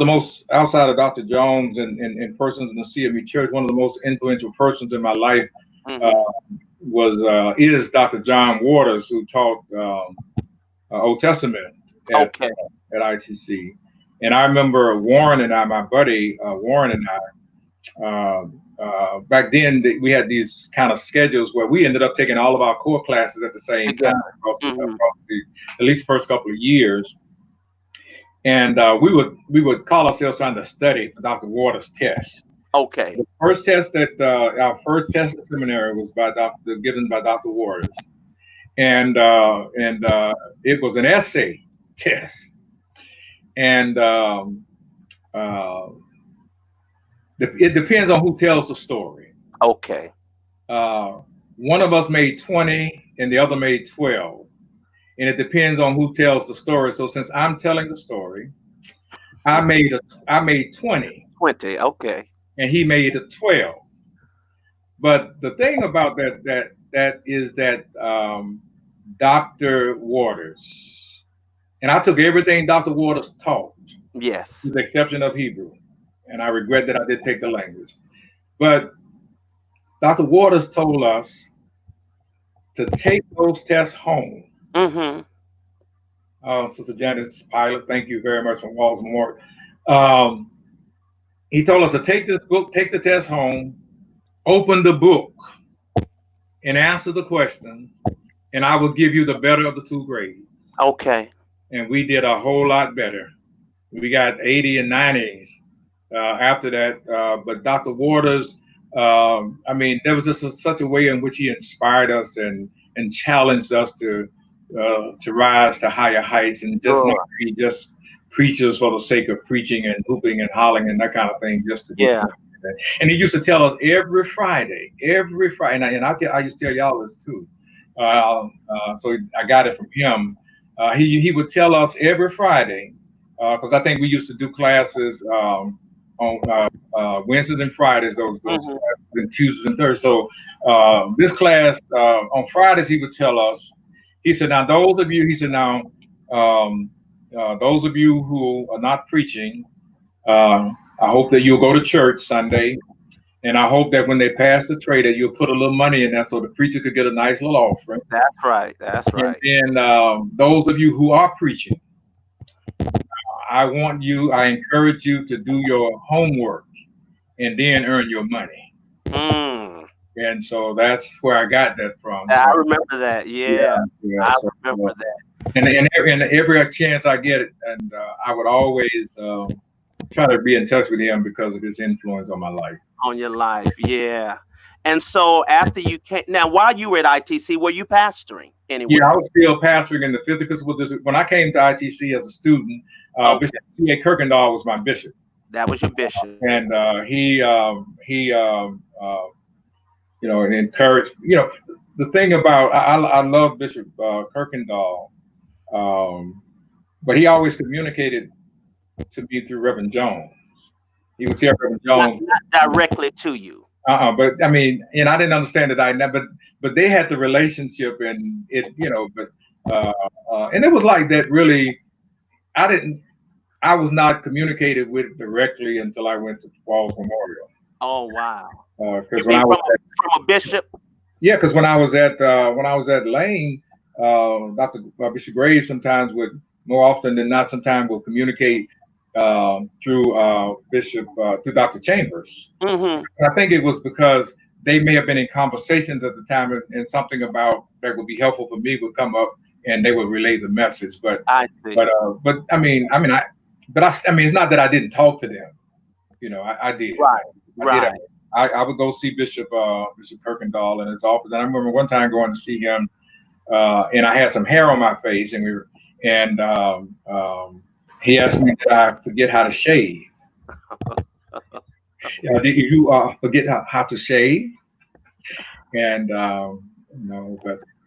most outside of Dr. Jones and persons in the CME Church, one of the most influential persons in my life is Dr. John Waters, who taught Old Testament at ITC. And I remember Warren and I, my buddy Warren and I, back then we had these kind of schedules where we ended up taking all of our core classes at the same time, at least the first couple of years. And we would call ourselves trying to study for Dr. Waters' test. Okay. The first test our first test at seminary was given by Dr. Waters, and it was an essay test, and it depends on who tells the story. Okay. One of us made 20, and the other made 12. And it depends on who tells the story. So since I'm telling the story, I made 20. 20, okay. And he made a 12. But the thing about that is that Dr. Waters, and I took everything Dr. Waters taught. Yes. With the exception of Hebrew. And I regret that I did take the language. But Dr. Waters told us to take those tests home. Sister Janice Pilot, thank you very much from Baltimore. He told us to take this book, take the test home, open the book, and answer the questions, and I will give you the better of the two grades. Okay. And we did a whole lot better. We got 80 and 90s after that. But Dr. Waters, I mean, there was just such a way in which he inspired us and challenged us to rise to higher heights and just not Sure. be just preachers for the sake of preaching and hooping and hollering and that kind of thing. Just to be. Yeah. And he used to tell us every Friday, and I used to tell y'all this too. So I got it from him. He would tell us every Friday, because I think we used to do classes on Wednesdays and Fridays, those classes, and Tuesdays and Thursdays. So this class on Fridays, he would tell us. He said, "Now those of you," he said, "Now those of you who are not preaching, I hope that you'll go to church Sunday, and I hope that when they pass the tray that you'll put a little money in there so the preacher could get a nice little offering. That's right. That's right. And those of you who are preaching, I encourage you to do your homework and then earn your money." And so that's where I got that from. I remember that. Yeah. I remember that. And every chance I get it, and I would always try to be in touch with him because of his influence on my life. On your life, yeah. And so after you came, now while you were at ITC, were you pastoring anywhere? Yeah, I was still pastoring in the 5th Episcopal District. When I came to ITC as a student, Bishop C.A. Kirkendall was my bishop. That was your bishop. And he and encouraged, the thing about, I love Bishop Kirkendall, but he always communicated to me through Reverend Jones. He would tell Reverend Jones. Not directly to you. But I mean, and I didn't understand it. But they had the relationship, and it, and it was like that. Really, I was not communicated with directly until I went to Falls Memorial. Oh wow! Because when I was from a bishop. Yeah, because when I was at Lane, Dr. Bishop Graves sometimes would, more often than not, sometimes will communicate through Bishop through Dr. Chambers. I think it was because they may have been in conversations at the time, and something about that would be helpful for me would come up, and they would relay the message. But I mean, it's not that I didn't talk to them. I did. Right. I would go see Bishop Kirkendall in his office, and I remember one time going to see him, and I had some hair on my face, and he asked me, did I forget how to shave? Did you forget how to shave? And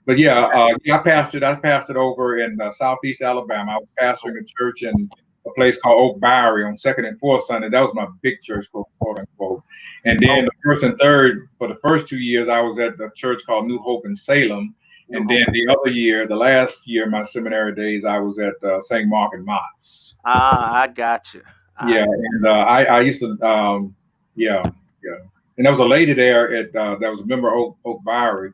but yeah, I pastored over in Southeast Alabama. I was pastoring a church in a place called Oak Bowery on 2nd and 4th Sunday. That was my big church, quote unquote. And then the first and third, for the first 2 years, I was at the church called New Hope in Salem. And then the last year, my seminary days, I was at St. Mark and Mott's. I got you. And I used to, And there was a lady there that was a member of Oak Bowery.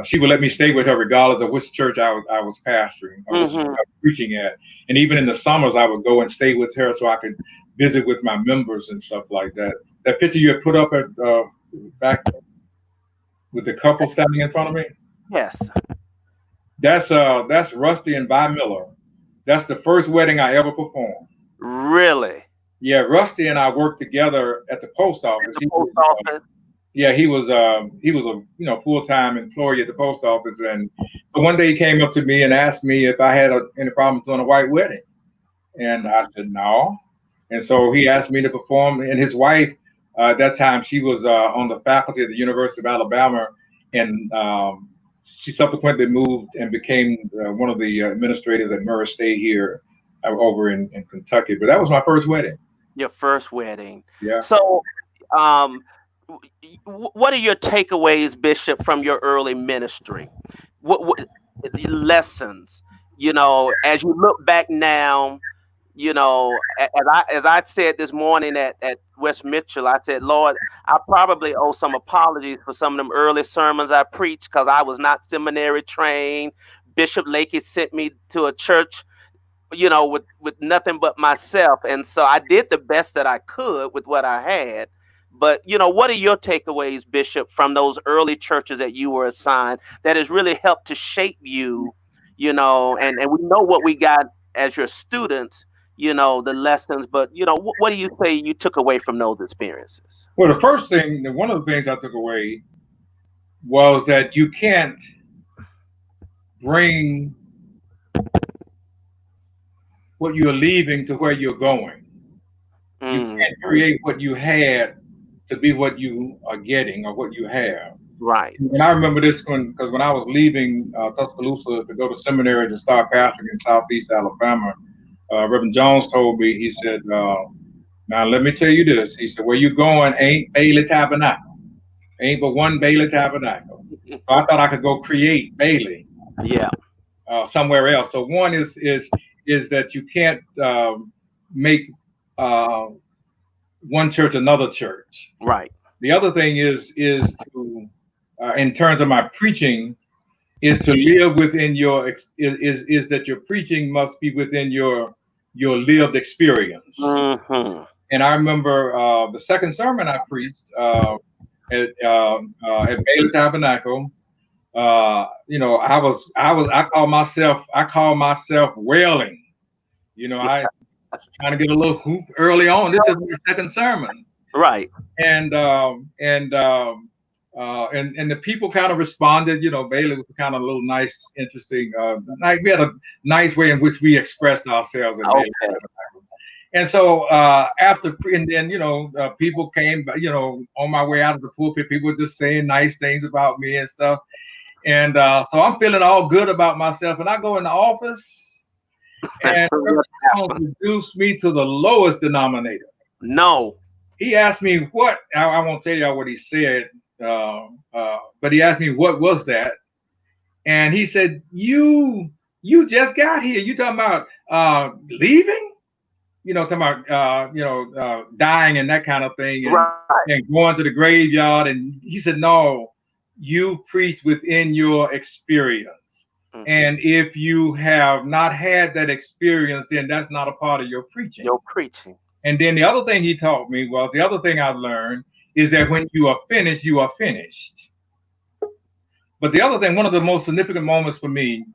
She would let me stay with her regardless of which church I was pastoring or which I was preaching at. And even in the summers, I would go and stay with her so I could visit with my members and stuff like that. That picture you had put up at back with the couple standing in front of me. Yes. That's Rusty and Vi Miller. That's the first wedding I ever performed. Really? Yeah, Rusty and I worked together at the post office. He was a full-time employee at the post office, and so one day he came up to me and asked me if I had any problems doing a white wedding, and I said no. And so he asked me to perform, and his wife at that time, she was on the faculty at the University of Alabama, and she subsequently moved and became one of the administrators at Murray State here over in Kentucky. But that was my first wedding. Your first wedding. Yeah. So what are your takeaways, Bishop, from your early ministry? What lessons, as you look back now, as I said this morning at West Mitchell, I said, Lord, I probably owe some apologies for some of them early sermons I preached because I was not seminary trained. Bishop Lakey sent me to a church with nothing but myself. And so I did the best that I could with what I had. But, what are your takeaways, Bishop, from those early churches that you were assigned that has really helped to shape you, and we know what we got as your students, the lessons, but, what do you say you took away from those experiences? Well, one of the things I took away was that you can't bring what you're leaving to where you're going. You can't create what you had to be what you are getting or what you have. Right. And I remember this because when I was leaving Tuscaloosa to go to seminary to start pastoring in Southeast Alabama, Reverend Jones told me, he said, now let me tell you this. He said, where you going ain't Bailey Tabernacle. Ain't but one Bailey Tabernacle. So I thought I could go create Bailey. Yeah. Somewhere else. So one is that you can't make one church another church. Right. The other thing is to in terms of my preaching, is to live within is that your preaching must be within your lived experience. Mm-hmm. And I remember the second sermon I preached at Bailey Tabernacle. I call myself wailing. I was trying to get a little hoop early on. This is my second sermon. Right. And the people kind of responded. Bailey was kind of a little nice, interesting. We had a nice way in which we expressed ourselves at Bailey. And so people came, on my way out of the pulpit, people were just saying nice things about me and stuff. And so I'm feeling all good about myself. And I go in the office and reduced me to the lowest denominator. No. He asked me what, I won't tell y'all what he said, but he asked me what was that. And he said, you just got here. You talking about leaving? Talking about dying and that kind of thing, and going to the graveyard. And he said, no, you preach within your experience. Mm-hmm. And if you have not had that experience, then that's not a part of your preaching. Your preaching. And then the other thing he taught me was, the other thing I've learned is that when you are finished, you are finished. But the other thing, one of the most significant moments for me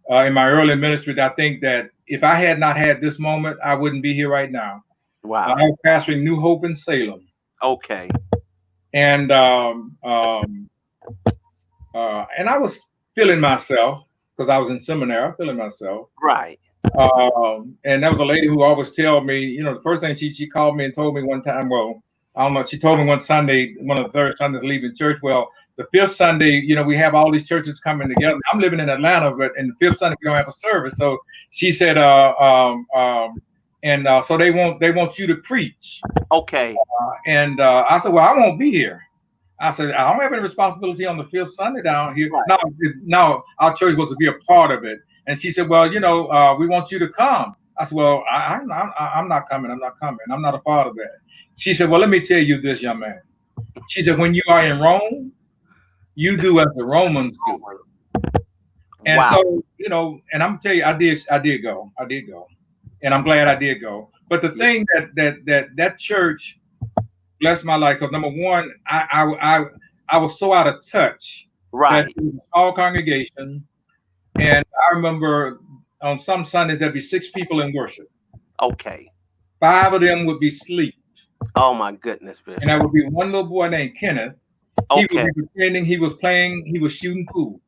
in my early ministry, I think that if I had not had this moment, I wouldn't be here right now. Wow. I was pastoring New Hope in Salem. Okay. And I was feeling myself because I was in seminary, feeling myself. Right. And there was a lady who always tell me, the first thing she called me and told me one time, well, I don't know, she told me one Sunday, one of the third Sundays leaving church, well, the fifth Sunday, we have all these churches coming together. I'm living in Atlanta, but in the fifth Sunday we don't have a service. So she said, so they want you to preach. Okay. And I said, well, I won't be here. I said, I don't have any responsibility on the fifth Sunday down here. Right. No, our church was to be a part of it. And she said, well, we want you to come. I said, well, I'm not coming. I'm not a part of that. She said, well, let me tell you this, young man. She said, when you are in Rome, you do as the Romans do. And wow. So, and I'm telling you, I did go. And I'm glad I did go. But the thing that church blessed my life, because number one, I was so out of touch. Right. That it was a small congregation. And I remember on some Sundays there'd be 6 people in worship. Okay. 5 of them would be asleep. Oh my goodness, Bishop. And there would be one little boy named Kenneth. Okay. He would be pretending he was playing, he was shooting pool.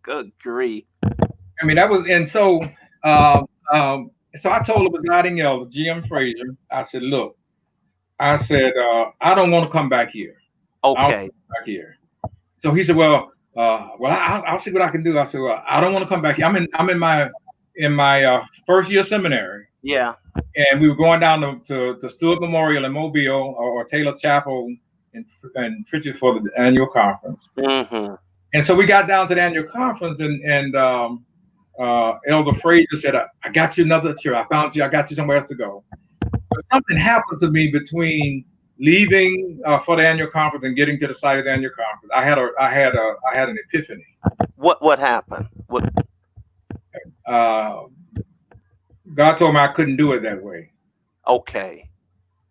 Good grief. I mean, that was, and so so I told the presiding elder, GM Frazier, I said, look, I don't want to come back here. Okay. I don't want to come back here. So he said, well, I'll see what I can do. I said, well, I don't want to come back here. I'm in my first year seminary. Yeah. And we were going down to Stewart Memorial in Mobile or Taylor Chapel in Pritchard for the annual conference. Mm-hmm. And so we got down to the annual conference, and Elder Frazier said, I got you another chair. I found you. I got you somewhere else to go. But something happened to me between leaving for the annual conference and getting to the site of the annual conference. I had an epiphany. What happened? God told me I couldn't do it that way. Okay.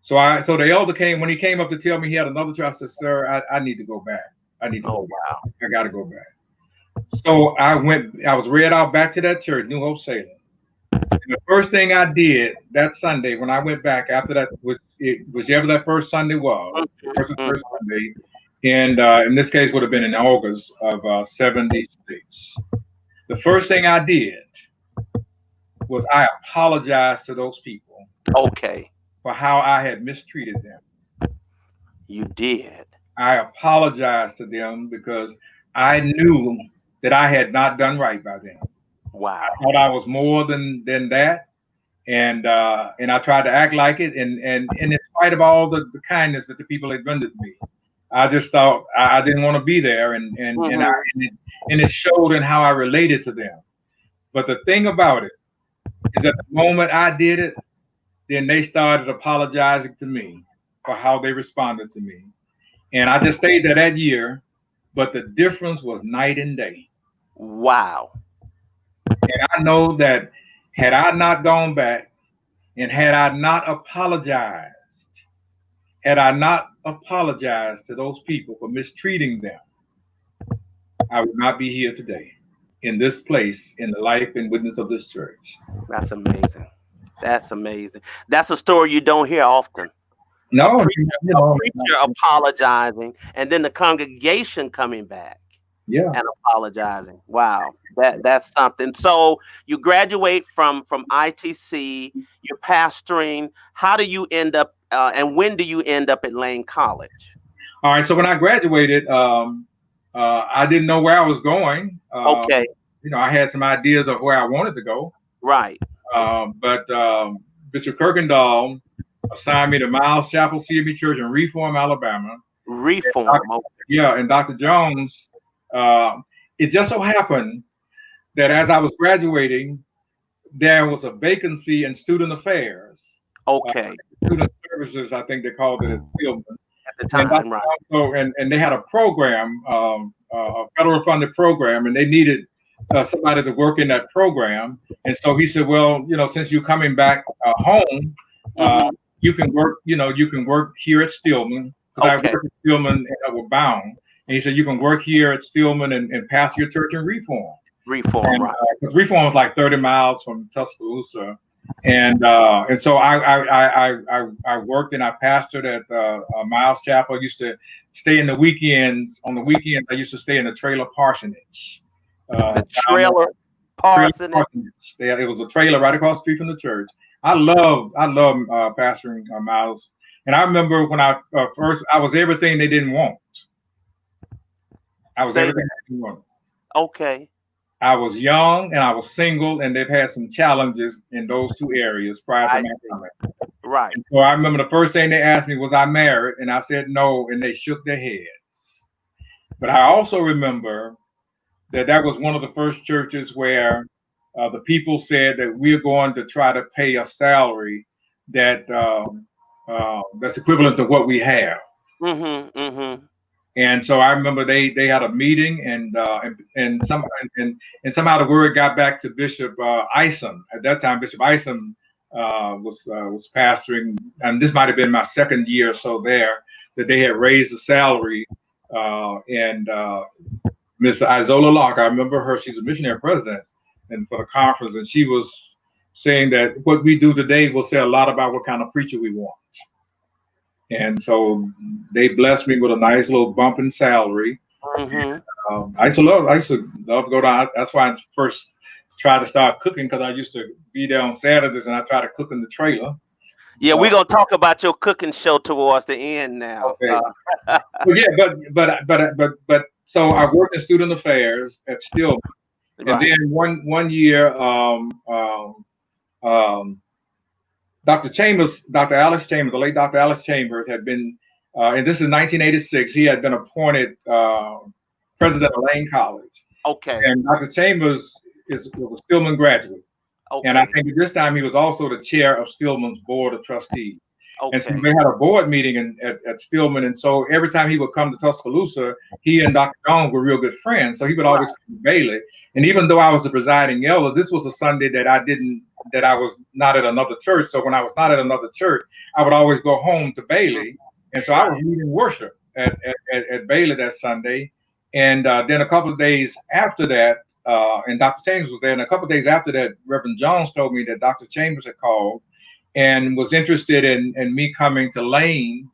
So the elder came, when he came up to tell me he had another church. I said, sir, I need to go back. I need to go back. Wow. I got to go back. So I was read out back to that church, New Hope Salem. And the first thing I did that Sunday when I went back after that, whichever that first Sunday was, first Sunday, and in this case would have been in August of 76. The first thing I did was I apologized to those people. Okay. For how I had mistreated them. You did. I apologized to them because I knew that I had not done right by them. Wow. I thought I was more than that. And I tried to act like it. And in spite of all the kindness that the people had rendered me, I just thought I didn't want to be there. And it showed in how I related to them. But the thing about it is that the moment I did it, then they started apologizing to me for how they responded to me. And I just stayed there that year, but the difference was night and day. Wow. And I know that had I not gone back and had I not apologized to those people for mistreating them, I would not be here today in this place, in the life and witness of this church. That's amazing. That's amazing. That's a story you don't hear often. No, a preacher apologizing and then the congregation coming back and apologizing. Wow, that's something. So you graduate from ITC, you're pastoring. How do you end up and when do you end up at Lane College? All right, so when I graduated, I didn't know where I was going. Okay. I had some ideas of where I wanted to go. Right. But Bishop Kirkendall assigned me to Miles Chapel CME Church in Reform, Alabama. Reform. And Dr. Jones, it just so happened that as I was graduating, there was a vacancy in student affairs. Okay. Student services, I think they called it at Stillman. At the time, right. And they had a program, a federal funded program, and they needed somebody to work in that program. And so he said, well, since you're coming back home, you can work, you can work here at Stillman. Because I worked at Stillman and were bound. And he said, you can work here at Stillman and pastor your church in Reform. Right. Because Reform was like 30 miles from Tuscaloosa. And so I worked and I pastored at Miles Chapel. I used to stay in the weekends. On the weekends, I used to stay in the trailer parsonage. The trailer parsonage. It was a trailer right across the street from the church. I love pastoring Miles. And I remember when I was everything they didn't want. I was everything they didn't want. Okay. I was young and I was single, and they've had some challenges in those two areas prior to marriage. Right. And so I remember the first thing they asked me was I married, and I said no, and they shook their heads. But I also remember that was one of the first churches where the people said that we're going to try to pay a salary that that's equivalent to what we have. And so I remember they had a meeting, and somehow the word got back to Bishop Isom. At that time, Bishop Isom was pastoring, and this might have been my second year or so there, that they had raised the salary. And Miss Isola Locke, I remember her. She's a missionary president, and for the conference, and she was saying that what we do today will say a lot about what kind of preacher we want. And so they blessed me with a nice little bump in salary. I used to love to go down. That's why I first tried to start cooking, because I used to be there on Saturdays and I tried to cook in the trailer. Yeah, we're gonna talk about your cooking show towards the end now. Okay. But so I worked in student affairs at Stillman, and then one year, Dr. Alice Chambers, the late Dr. Alice Chambers, had been, and this is 1986. He had been appointed president of Lane College. Okay. And Dr. Chambers was a Stillman graduate. Okay. And I think at this time he was also the chair of Stillman's board of trustees. And so Okay. they had a board meeting at Stillman. And so every time he would come to Tuscaloosa, he and Dr. Jones were real good friends. So he would always come to Bailey. And even though I was the presiding elder, this was a Sunday that I was not at another church. So when I was not at another church, I would always go home to Bailey. And so I was leading worship at Bailey that Sunday. And then a couple of days after that, and Dr. Chambers was there. And a couple of days after that, Reverend Jones told me that Dr. Chambers had called and was interested in me coming to Lane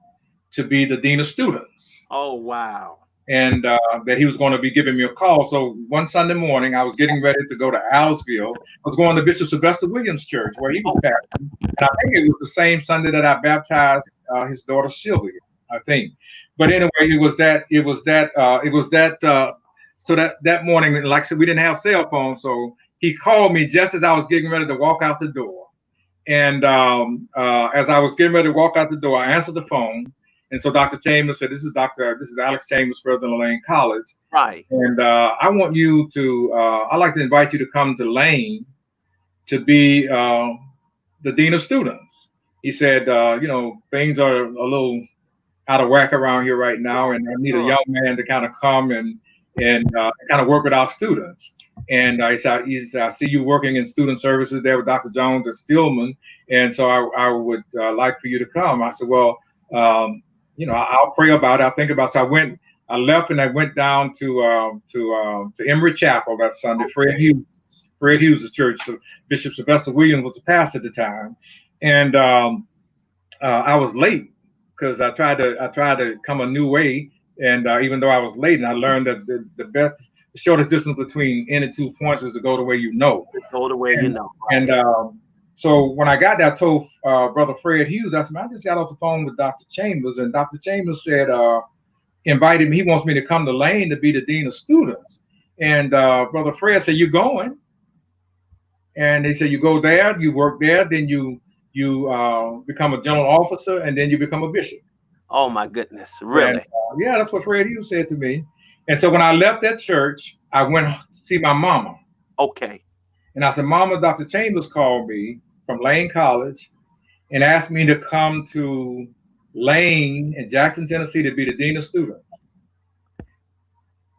to be the dean of students. Oh, wow. And that he was going to be giving me a call. So one Sunday morning, I was getting ready to go to Alsville. I was going to Bishop Sylvester Williams' church where he was pastoring. And I think it was the same Sunday that I baptized his daughter Sylvia, I think. But anyway, so that morning, like I said, we didn't have cell phones. So he called me just as I was getting ready to walk out the door. And as I was getting ready to walk out the door, I answered the phone. And so Dr. Chambers said, this is Alex Chambers, president of Lane College. Right. And I want you to, I'd like to invite you to come to Lane to be the dean of students. He said, things are a little out of whack around here right now. And I need a young man to kind of come and kind of work with our students. And I said, I see you working in student services there with Dr. Jones at Stillman. And so I would like for you to come. I said, well, I'll pray about it. I'll think about it. So I left and I went down to Emory Chapel that Sunday. Fred Hughes' church. So Bishop Sylvester Williams was the pastor at the time. And I was late because I tried to come a new way. And even though I was late, and I learned that the shortest distance between any 2 points is to go the way you know. Go the way you know. Right. And so when I got there, I told Brother Fred Hughes, I said, I just got off the phone with Dr. Chambers, and Dr. Chambers said, invited me. He wants me to come to Lane to be the dean of students. And Brother Fred said, "You going?" And he said, "You go there, you work there, then you become a general officer, and then you become a bishop." Oh my goodness, really? And, yeah, that's what Fred Hughes said to me. And so when I left that church, I went to see my mama. Okay. And I said, "Mama, Dr. Chambers called me from Lane College and asked me to come to Lane in Jackson, Tennessee to be the dean of students."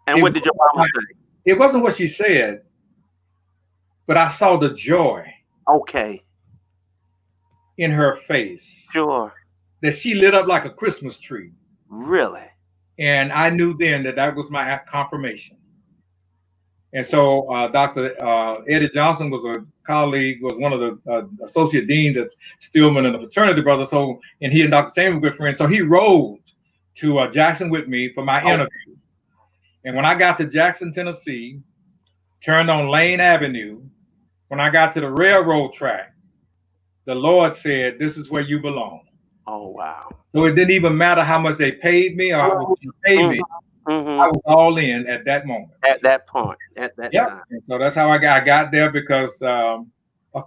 And what did your mama say? It wasn't what she said, but I saw the joy. Okay. In her face. Sure. That she lit up like a Christmas tree. Really? And I knew then that was my confirmation. And so Dr. Eddie Johnson was a colleague, was one of the associate deans at Stillman and the fraternity brother. So, and he and Dr. Chambers were good friends. So he rode to Jackson with me for my interview. And when I got to Jackson, Tennessee, turned on Lane Avenue, when I got to the railroad track, the Lord said, "This is where you belong." Oh, wow. So it didn't even matter how much they paid me or how much they paid me. Mm-hmm. I was all in at that moment. At that point. At that time. And so that's how I got there because a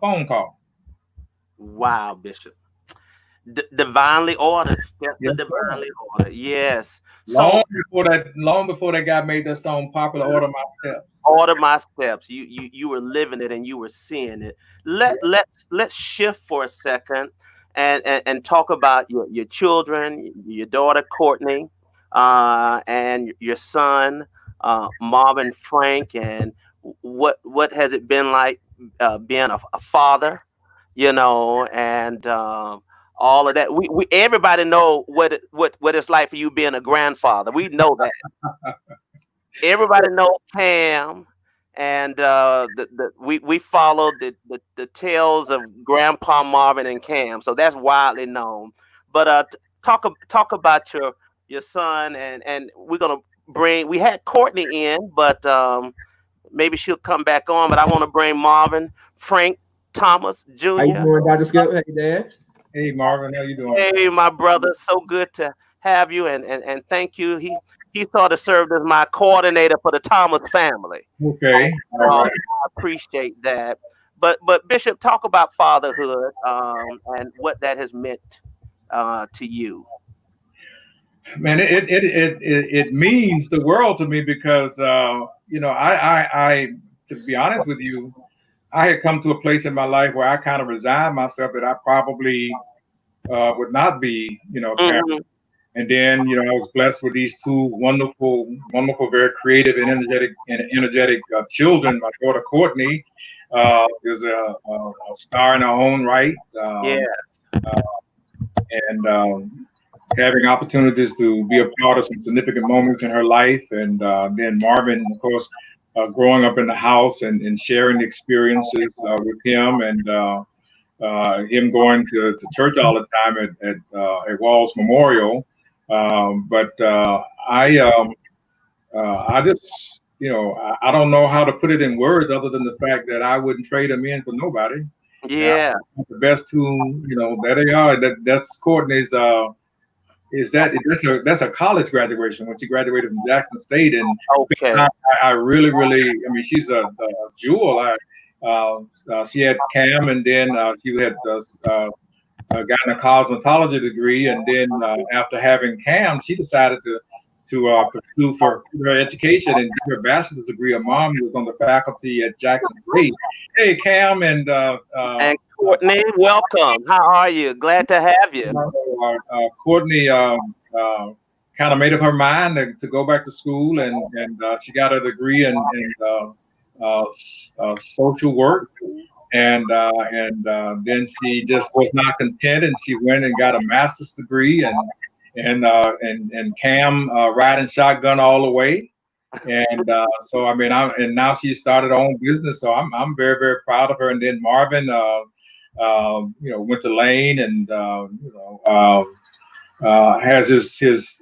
phone call. Wow, Bishop. Divinely ordered. Step to divinely ordered. Yes. Long before that guy made that song popular, Order My Steps. Order My Steps. You were living it and you were seeing it. Let's shift for a second and talk about your children, your daughter Courtney, and your son Marvin Frank, and what has it been like being a father, and all of that. We everybody know what it's like for you being a grandfather. We know that. Everybody knows Cam, and we followed the tales of Grandpa Marvin and Cam, so that's widely known. But talk about your son, and we had Courtney in, but maybe she'll come back on. But I want to bring Marvin Frank Thomas Jr. How you doing, Dr. Skip? Hey, Dad. Hey, Marvin, how you doing? Hey, my brother, so good to have you, and thank you. He sort of served as my coordinator for the Thomas family. Okay. All right. I appreciate that. But Bishop, talk about fatherhood and what that has meant to you. Man, it means the world to me because I to be honest with you, I had come to a place in my life where I kind of resigned myself that I probably would not be, a parent. And then, I was blessed with these two wonderful, very creative and energetic children. My daughter Courtney is a star in her own right. And having opportunities to be a part of some significant moments in her life. And then Marvin, of course, growing up in the house and sharing experiences with him, and him going to church all the time at Walls Memorial. But I just, I don't know how to put it in words other than the fact that I wouldn't trade them in for nobody. Yeah. The best two, that they are. That's Courtney's. That's a college graduation when she graduated from Jackson State, and I really, I mean, she's a jewel. She had Cam, and then she had gotten a cosmetology degree, and then after having Cam, she decided to pursue for her education and get her bachelor's degree. Her mom was on the faculty at Jackson State. Hey, Cam and Courtney, welcome. How are you? Glad to have you. Courtney kind of made up her mind to go back to school, and she got a degree in social work. And then she just was not content, and she went and got a master's degree, and Cam riding shotgun all the way. And so I mean, and now she started her own business, so I'm very, very proud of her. And then Marvin, went to Lane, and has his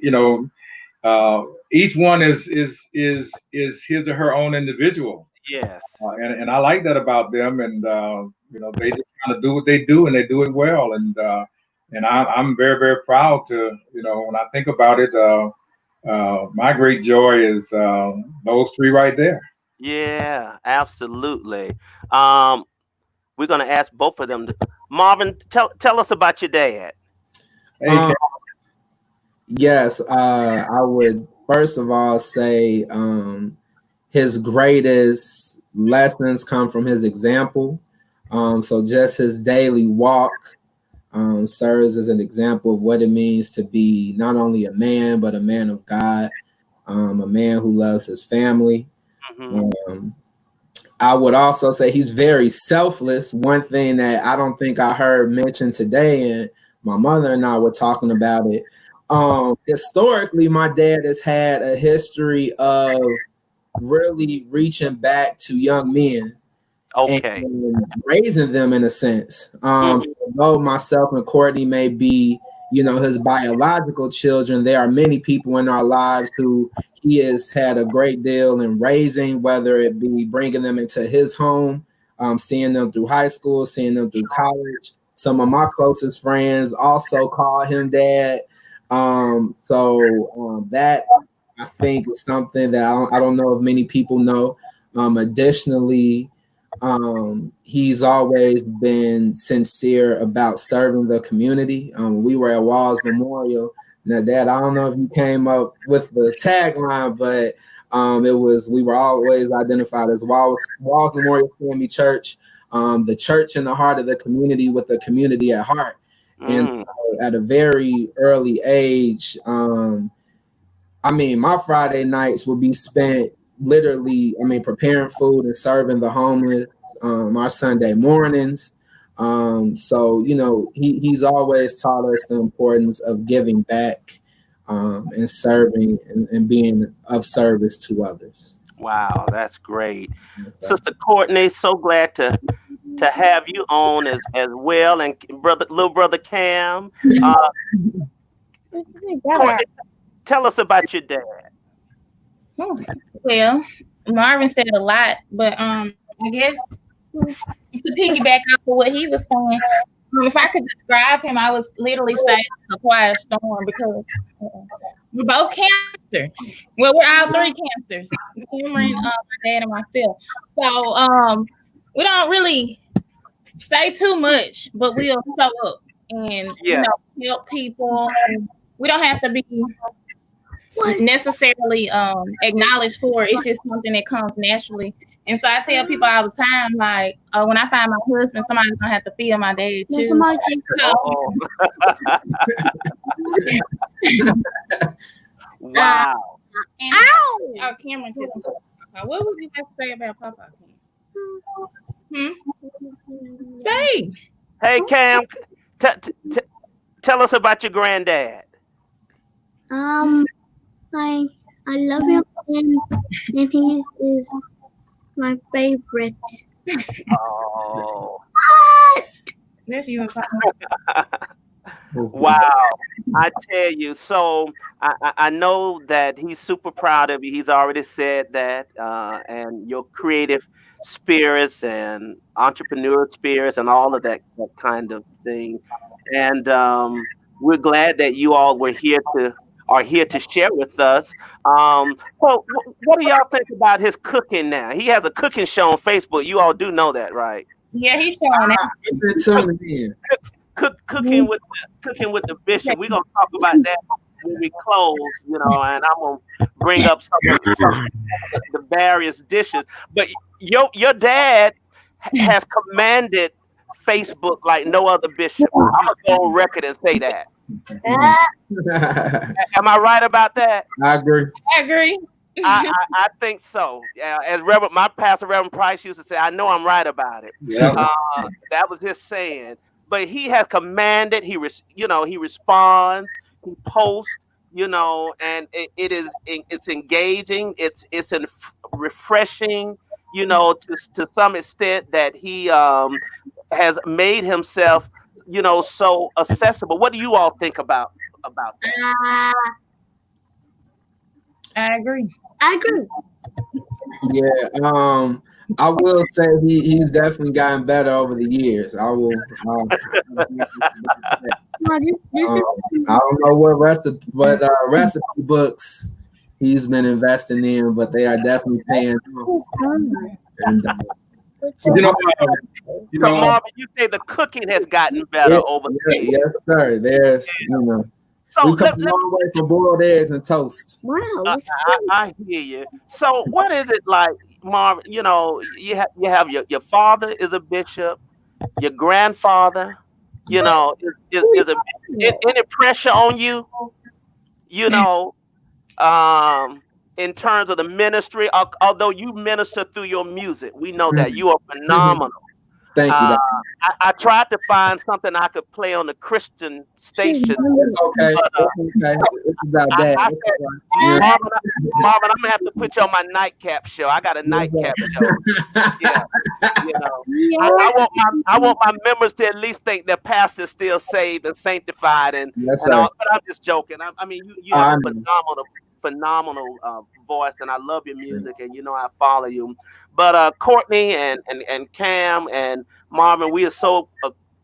each one is his or her own individual. Yes. And I like that about them, and they just kind of do what they do, and they do it well, and I'm very, very proud to, when I think about it, my great joy is those three right there. Yeah, absolutely. We're gonna ask both of them. Marvin, tell us about your dad. Yes, I would first of all say his greatest lessons come from his example. So just his daily walk serves as an example of what it means to be not only a man, but a man of God, a man who loves his family. I would also say he's very selfless. One thing that I don't think I heard mentioned today, and my mother and I were talking about it. Historically, my dad has had a history of really reaching back to young men and raising them in a sense. Although myself and Courtney may be, his biological children, there are many people in our lives who he has had a great deal in raising, whether it be bringing them into his home, seeing them through high school, seeing them through college. Some of my closest friends also call him dad. So that I think is something that I don't know if many people know. Additionally, he's always been sincere about serving the community. We were at Walls Memorial. Now, Dad, I don't know if you came up with the tagline, but we were always identified as Walls Memorial Family Church, the church in the heart of the community with the community at heart. And at a very early age, my Friday nights would be spent literally, preparing food and serving the homeless. Our Sunday mornings. So, he's always taught us the importance of giving back and serving and being of service to others. Wow, that's great. Sister Courtney, so glad to have you on as well, and little brother Cam. Courtney, tell us about your dad. Well, Marvin said a lot, but I guess to piggyback off of what he was saying, if I could describe him, I was literally saying a quiet storm because we're both cancers. Well, we're all three cancers: Cameron, my dad, and myself. So we don't really say too much, but we'll show up and help people. And we don't have to be necessarily acknowledged for. It's just something that comes naturally. And so I tell people all the time, like, when I find my husband, somebody's gonna have to feel my dad too. Wow. Cameron, what would you have to say about Papa? Say. Hey, Cam, tell us about your granddad. I love him, and he is my favorite. Oh. That's you. Wow. I tell you, so I know that he's super proud of you. He's already said that, and your creative spirits and entrepreneur spirits and all of that kind of thing. And we're glad that you all are here to share with us. So what do y'all think about his cooking now? He has a cooking show on Facebook. You all do know that, right? Yeah, he's showing it. Cooking with the bishop. We're gonna talk about that when we close, and I'm gonna bring up some of the various dishes. But your dad has commanded Facebook like no other bishop. I'm gonna go on record and say that. Am I right about that? I agree. I think so. Yeah, as my pastor, Reverend Price, used to say, I know I'm right about it. Yeah. That was his saying. But he has commanded. He responds. He posts. And it's engaging. It's refreshing. To some extent that he has made himself, so accessible. What do you all think about that? I agree. Yeah. I will say he's definitely gotten better over the years. I will. I don't know what recipe books he's been investing in, but they are definitely paying off. And, Marvin, you say the cooking has gotten better over the years. Yes, sir. There's, So we come a long way for boiled eggs and toast. Wow. I hear you. So what is it like, Marvin? You have your father is a bishop, your grandfather, is any pressure on you, in terms of the ministry, although you minister through your music, we know that you are phenomenal. Thank you. I tried to find something I could play on the Christian station. It's okay. It's about that. I said, Marvin, I'm gonna have to put you on my nightcap show. I got a nightcap show. Yeah, I want my members to at least think their pastor's still saved and sanctified, and all, but I'm just joking. I mean, you have a phenomenal voice, and I love your music, and I follow you. But Courtney and Cam and Marvin, we are so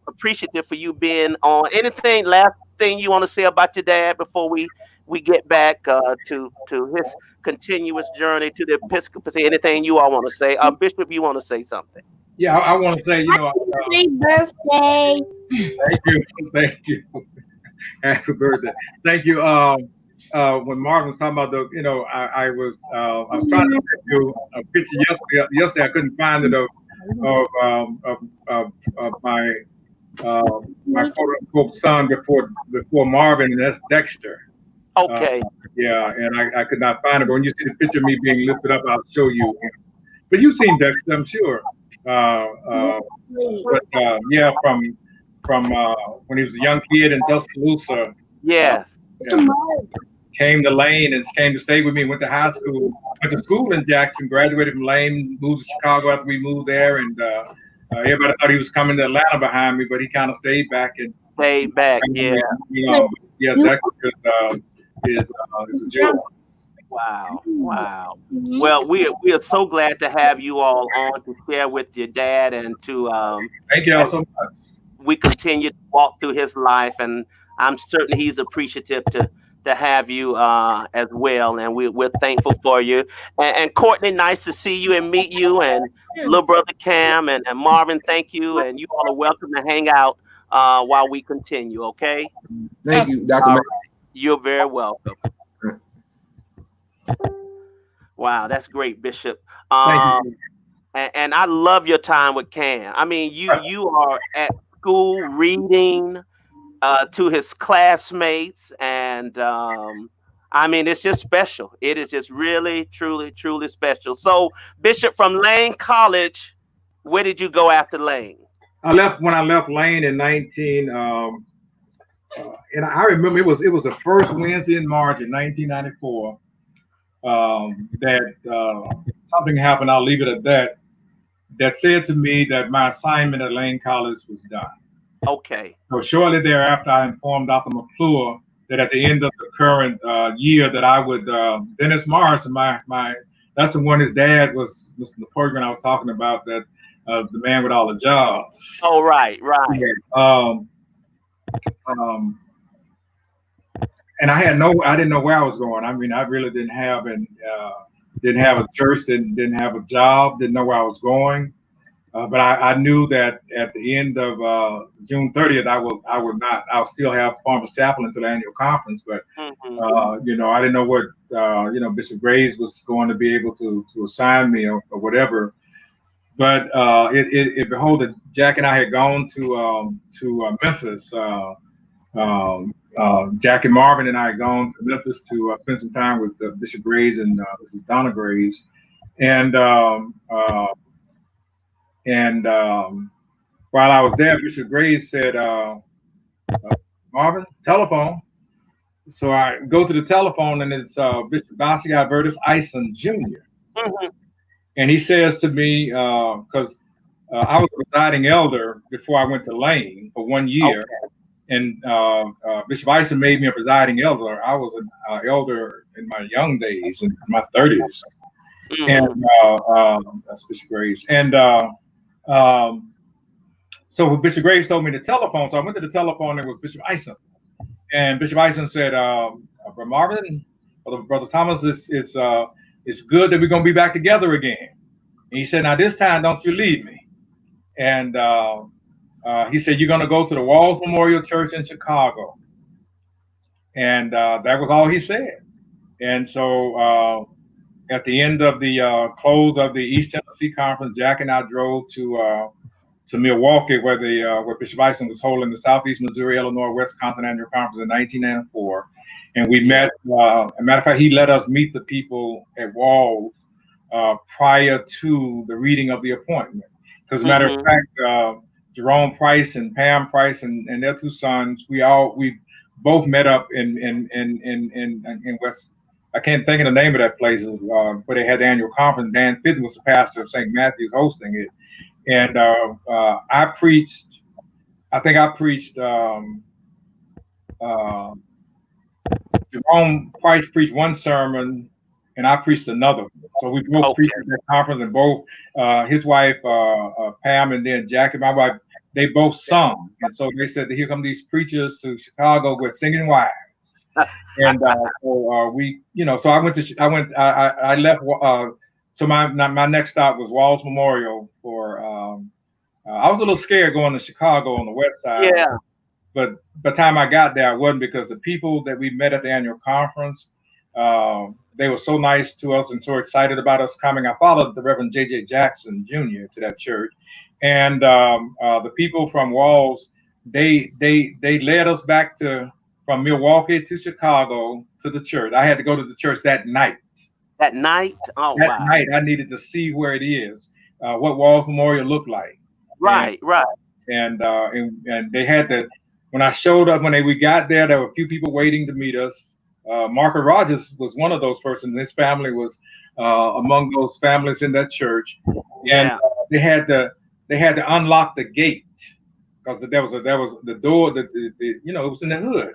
appreciative for you being on. Anything last thing you want to say about your dad before we get back to his continuous journey to the episcopacy? Anything you all want to say? Bishop, you want to say something? Yeah, I want to say, happy birthday. Thank you. Happy birthday. Thank you. When Marvin was talking about I was trying to get you a picture yesterday. I couldn't find it of my quote unquote son before Marvin, and that's Dexter. Okay. Yeah, and I could not find it. But when you see the picture of me being lifted up, I'll show you. But you've seen Dexter, I'm sure. Yeah, from when he was a young kid in Tuscaloosa. Yes. Came to Lane and came to stay with me. Went to high school. Went to school in Jackson. Graduated from Lane. Moved to Chicago after we moved there. And everybody thought he was coming to Atlanta behind me, but he kind of stayed back. Yeah. Dexter is a joy. Wow. Well, we are so glad to have you all on to share with your dad and to thank you all so much. We continue to walk through his life, and I'm certain he's appreciative to have you as well, and we're thankful for you. And Courtney, nice to see you and meet you, and little brother Cam and Marvin, thank you, and you all are welcome to hang out while we continue. Okay. Thank you, Dr. You're very welcome. Wow, that's great, Bishop. Thank you. And I love your time with Cam. I mean, you are at school reading to his classmates, and I mean, it's just special. It is just really, truly, truly special. So, Bishop, from Lane College, where did you go after Lane? When I left Lane in 19. And I remember it was the first Wednesday in March in 1994 that something happened. I'll leave it at that. That said to me that my assignment at Lane College was done. Okay. So shortly thereafter, I informed Dr. McClure that at the end of the current year that I would, Dennis Morris, that's the one his dad was the program I was talking about, that the man with all the jobs. Oh, right. Yeah. And I didn't know where I was going. I mean, I really didn't have a church, didn't have a job, didn't know where I was going. But I knew that at the end of June 30th, I'll still have Farmers Chapel until the annual conference. But I didn't know what Bishop Graves was going to be able to assign me or whatever. But behold, Jack and I had gone to Memphis. Jack and Marvin and I had gone to Memphis to spend some time with Bishop Graves and Mrs. Donna Graves, and while I was there, Bishop Graves said, "Marvin, telephone." So I go to the telephone, and it's Bishop Dossie Albertus Eisen Jr. And he says to me, because I was a presiding elder before I went to Lane for 1 year. Okay. And Bishop Eisen made me a presiding elder. I was an elder in my young days, in my 30s. And that's Bishop Graves. And so Bishop Graves told me the telephone. So I went to the telephone, and it was Bishop Eisen. And Bishop Eisen said, Brother Marvin, Brother Thomas, it's good that we're going to be back together again. And he said, now this time, don't you leave me. And he said, you're going to go to the Walls Memorial Church in Chicago. And that was all he said. And so at the end of the close of the East Tennessee Conference, Jack and I drove to Milwaukee, where Bishop Eisen was holding the Southeast Missouri, Illinois, Wisconsin Annual Conference in 1994. And we met, as a matter of fact, he let us meet the people at Walls prior to the reading of the appointment. Because as a matter of fact, Jerome Price and Pam Price and their two sons, we both met up in West. I can't think of the name of that place, where they had the annual conference. Dan Fitton was the pastor of St. Matthew's hosting it. And I preached Jerome Price preached one sermon, and I preached another. So we both preached at that conference, and both his wife Pam and then Jackie, my wife, they both sung. And so they said, here come these preachers to Chicago with singing wives. And so we, so I left. So my next stop was Walls Memorial for. I was a little scared going to Chicago on the west side. Yeah. But by the time I got there, I wasn't, because the people that we met at the annual conference, they were so nice to us and so excited about us coming. I followed the Reverend J.J. Jackson Jr. to that church, and the people from Walls, they led us back from Milwaukee to Chicago to the church. I had to go to the church that night. That night? Oh, that wow. Night, I needed to see where it is, what Walls Memorial looked like. Right. And they had to. When I showed up, we got there were a few people waiting to meet us. Margaret Rogers was one of those persons. His family was among those families in that church, and they had to unlock the gate, because there was the door that it was in the hood,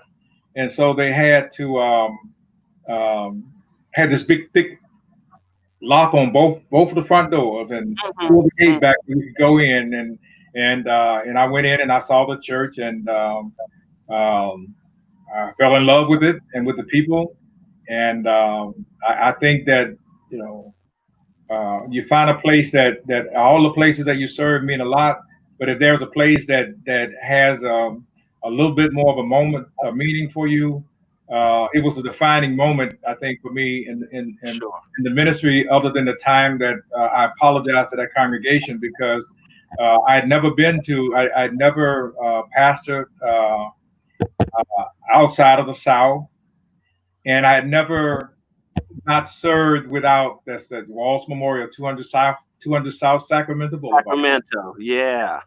and so they had to had this big thick lock on both of the front doors and pull the gate back so we could go in, and I went in and I saw the church, and I fell in love with it and with the people, and I think that you find a place that all the places that you serve mean a lot, but if there's a place that has a little bit more of a moment of meaning for you, it was a defining moment, I think, for me in the ministry. Other than the time that I apologized to that congregation because I'd never I'd never pastored outside of the South, and I had never not served without that's the Walls Memorial 200 South Sacramento Boulevard. Sacramento, yeah.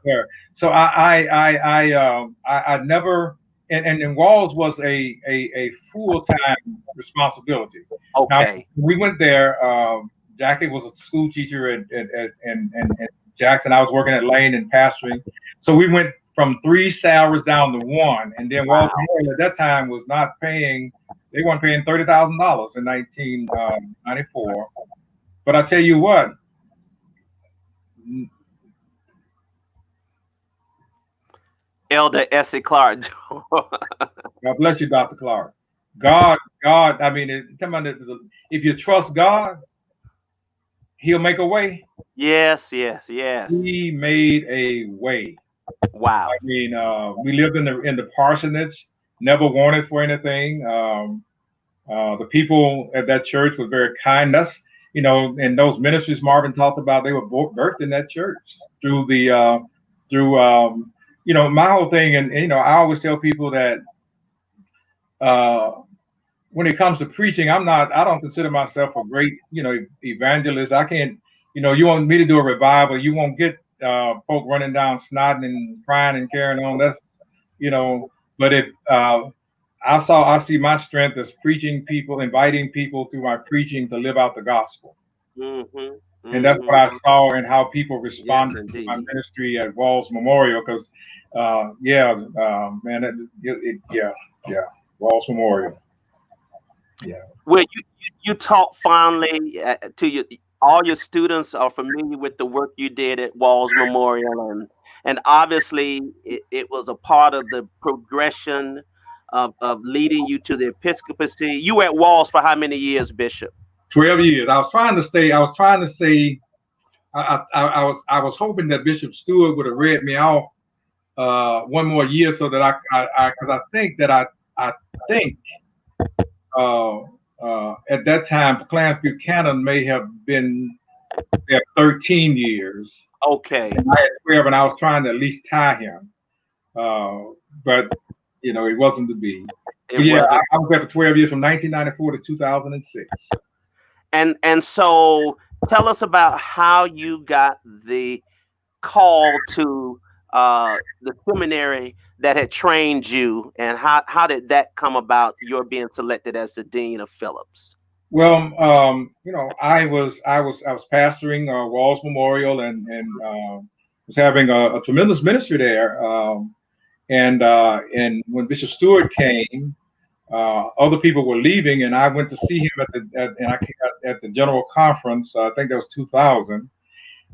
So I never, and Walls was a full-time responsibility. Okay. Now, we went there. Jackie was a school teacher at Jackson. I was working at Lane and pastoring. So we went from 3 salaries down to 1, and then Walls Memorial at that time was not paying. They weren't paying $30,000 in 1994. But I tell you what. Elder Essie Clark. God bless you, Dr. Clark. God, I mean, if you trust God, He'll make a way. Yes. He made a way. Wow. I mean, we lived in the parsonage, never wanted for anything. The people at that church were very kind. That's, and those ministries Marvin talked about, they were birthed in that church through my whole thing. And I always tell people that when it comes to preaching, I don't consider myself a great, evangelist. I can't, you want me to do a revival, you won't get folk running down snotting and crying and carrying on. That's, but if I see my strength as preaching people, inviting people through my preaching to live out the gospel. And that's what I saw in how people responded to my ministry at Walls Memorial. Because, Walls Memorial. Yeah. Well, you taught finally to all your students are familiar with the work you did at Walls Memorial, and obviously it was a part of the progression of leading you to the episcopacy. You were at Walls for how many years, Bishop? 12 years. I was trying to say. I was hoping that Bishop Stewart would have read me off one more year so that because I think at that time Clarence Buchanan may have been there 13 years. Okay. And I had 12, and I was trying to at least tie him, but it wasn't to be. I was there for 12 years, from 1994 to 2006. And so tell us about how you got the call to the seminary that had trained you, and how did that come about, your being selected as the Dean of Phillips? Well, I was pastoring Walls Memorial and was having a tremendous ministry there. And when Bishop Stewart came, other people were leaving, and I went to see him at the General Conference. I think that was 2000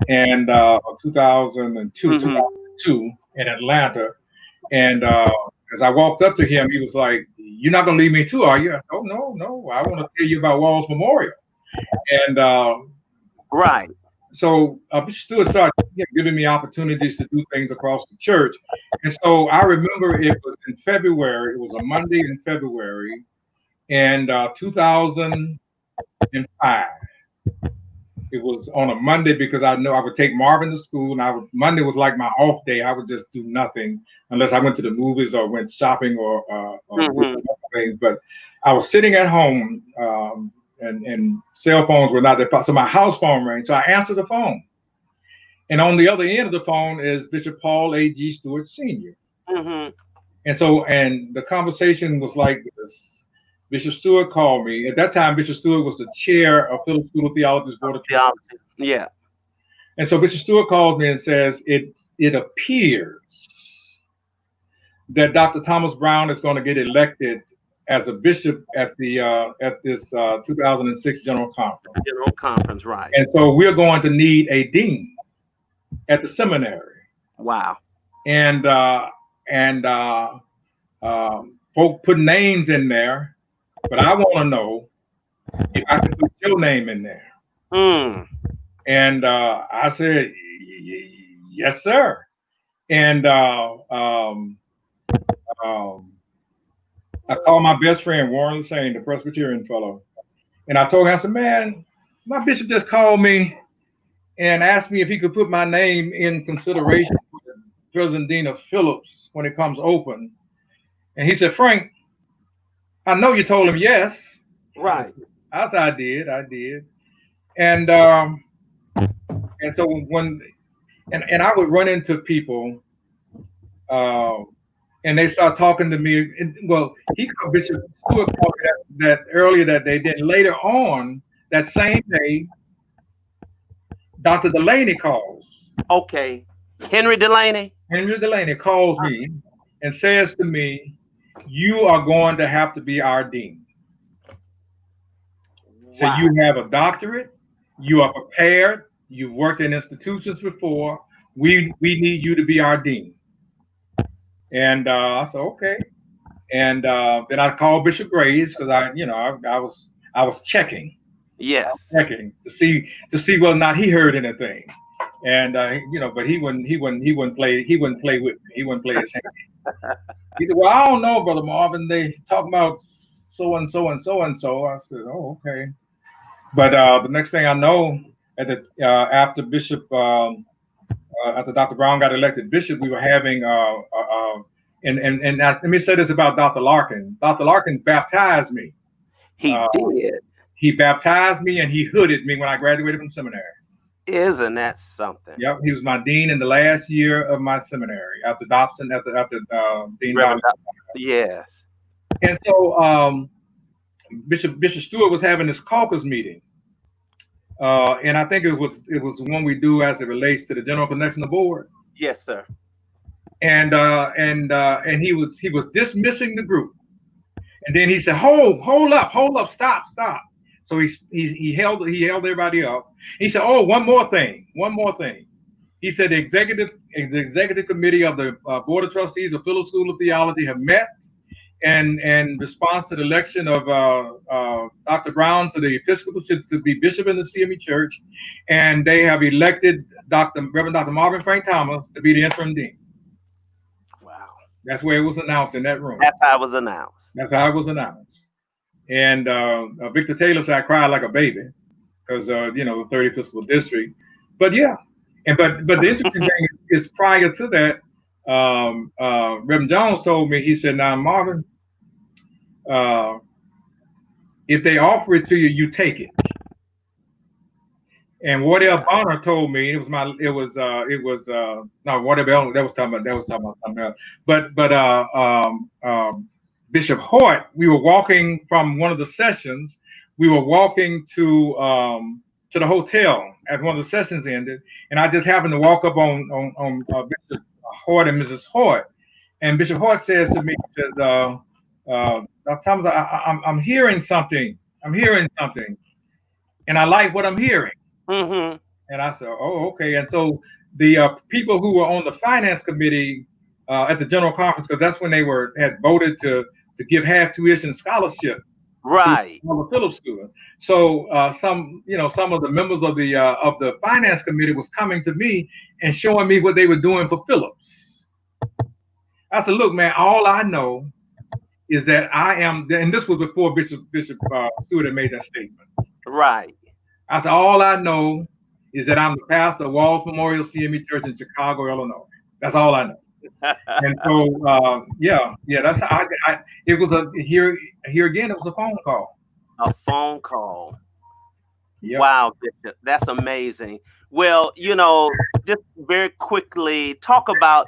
and 2002 in Atlanta. And as I walked up to him, he was like, "You're not going to leave me too, are you?" I said, "Oh, no. I want to tell you about Walls Memorial." And right. So Bishop Stewart started giving me opportunities to do things across the church. And so I remember it was in February. It was a Monday in February, and 2005. It was on a Monday because I know I would take Marvin to school, and Monday was like my off day. I would just do nothing unless I went to the movies or went shopping or things. But I was sitting at home, and cell phones were not there. So my house phone rang. So I answered the phone, and on the other end of the phone is Bishop Paul A.G. Stewart Sr. And the conversation was like this. Bishop Stewart called me. At that time, Bishop Stewart was the chair of Phillips School of Theology's Board of Trustees. Yeah. And so Bishop Stewart calls me and says, it appears that Dr. Thomas Brown is going to get elected as a bishop at this 2006 General Conference. General Conference, right. And so we're going to need a dean at the seminary. Wow. And folk put names in there. But I want to know if I can put your name in there. And I said, yes, sir. And I called my best friend, Warren Lassane, the Presbyterian fellow. And I told him, I said, man, my bishop just called me and asked me if he could put my name in consideration for the President Dean of Phillips when it comes open. And he said, Frank, I know you told him yes. Right. I said, I did. And so when I would run into people and they start talking to me. And, well, Bishop Stewart called me that earlier that day. Then later on that same day, Dr. Delaney calls. Okay. Henry Delaney? Henry Delaney calls me and says to me, you are going to have to be our dean. Wow. So you have a doctorate, you are prepared, you've worked in institutions before, we need you to be our dean. And I said, okay. And then I called Bishop Graves because I was checking. Yes. Checking to see whether or not he heard anything. And but he wouldn't play with me. He wouldn't play his hand. He said, well, I don't know, Brother Marvin. They talk about so and so and so and so. I said, oh, okay. But the next thing I know, after Dr. Brown got elected bishop, we were having and let me say this about Dr. Larkin. Dr. Larkin baptized me. He did. He baptized me and he hooded me when I graduated from seminary. Isn't that something? Yep, he was my dean in the last year of my seminary after Dobson, after Dean Dobson. Yes. And so Bishop Stewart was having this caucus meeting, and I think it was the one we do as it relates to the General Connection of Board. Yes, sir. And he was dismissing the group, and then he said, hold up, stop. So he held everybody up. He said, oh, one more thing. He said the executive committee of the Board of Trustees of Phillips School of Theology have met, and in response to the election of Dr. Brown to the Episcopalship to be bishop in the CME Church, and they have elected Reverend Dr. Marvin Frank Thomas to be the interim dean. Wow. That's where it was announced in that room. That's how it was announced. And Victor Taylor said I cried like a baby because the 3rd Episcopal District. But yeah, but the interesting thing is prior to that, Reverend Jones told me, he said, now Marvin, if they offer it to you, you take it. And Wardell Bonner told me that was talking about something else. But Bishop Hort, we were walking from one of the sessions. We were walking to the hotel as one of the sessions ended, and I just happened to walk up on Bishop Hort and Mrs. Hort, and Bishop Hort says to me, he says, Dr. Thomas, I'm hearing something, and I like what I'm hearing. Mm-hmm. And I said, oh, okay. And so the people who were on the finance committee at the general conference, because that's when they had voted to give half tuition scholarship, right, to the Phillips School. So some of the members of the finance committee was coming to me and showing me what they were doing for Phillips. I said, look, man, all I know is that I am, and this was before Bishop Stewart had made that statement. Right. I said, all I know is that I'm the pastor of Walls Memorial CME Church in Chicago, Illinois. That's all I know. And so, that's how it was here again, it was a phone call. A phone call. Yep. Wow, Bishop, that's amazing. Well, just very quickly talk about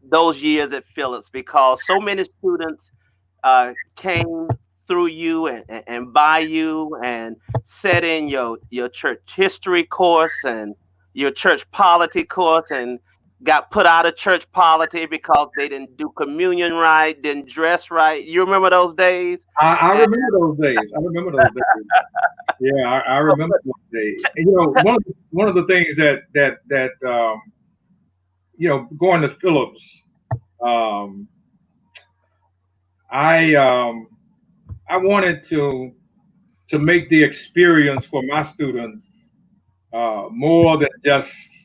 those years at Phillips, because so many students came through you and by you and set in your church history course and your church polity course and got put out of church polity because they didn't do communion right, didn't dress right. You remember those days? I remember those days. Yeah, I remember those days. And, one of the things that going to Phillips, I wanted to make the experience for my students more than just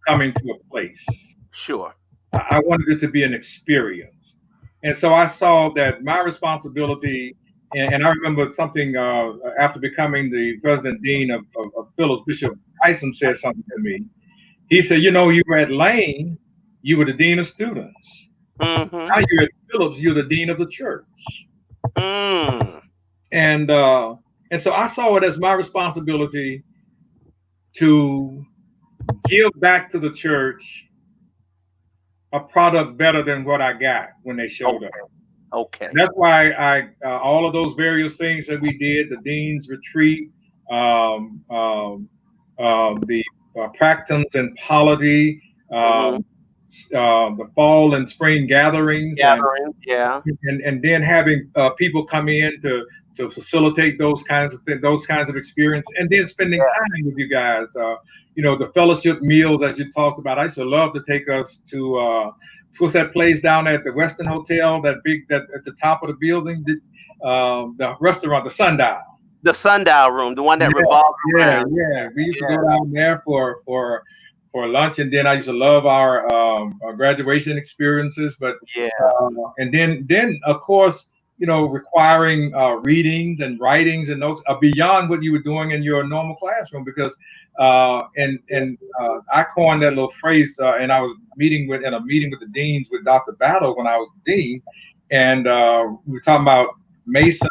coming to a place. Sure. I wanted it to be an experience. And so I saw that my responsibility, and I remember something after becoming the president dean of Phillips, Bishop Isom said something to me. He said, you know, you were at Lane, you were the dean of students. Mm-hmm. Now you're at Phillips, you're the dean of the church. Mm. And so I saw it as my responsibility to give back to the church a product better than what I got when they showed up. Okay. That's why all of those various things that we did, the Dean's Retreat, the practicums and polity, the fall and spring gatherings, and then having people come in to facilitate those kinds of experience, and then spending time with you guys. You know, the fellowship meals, as you talked about. I used to love to take us to what's that place down at the Westin Hotel, that at the top of the building, the restaurant, the Sundial. The Sundial Room, the one that revolves around. Yeah. We used to go down there for lunch, and then I used to love our graduation experiences. But and then of course, you know, requiring readings and writings and those beyond what you were doing in your normal classroom, because I coined that little phrase, and I was in a meeting with the deans with Dr. Battle when I was dean, and we were talking about Mason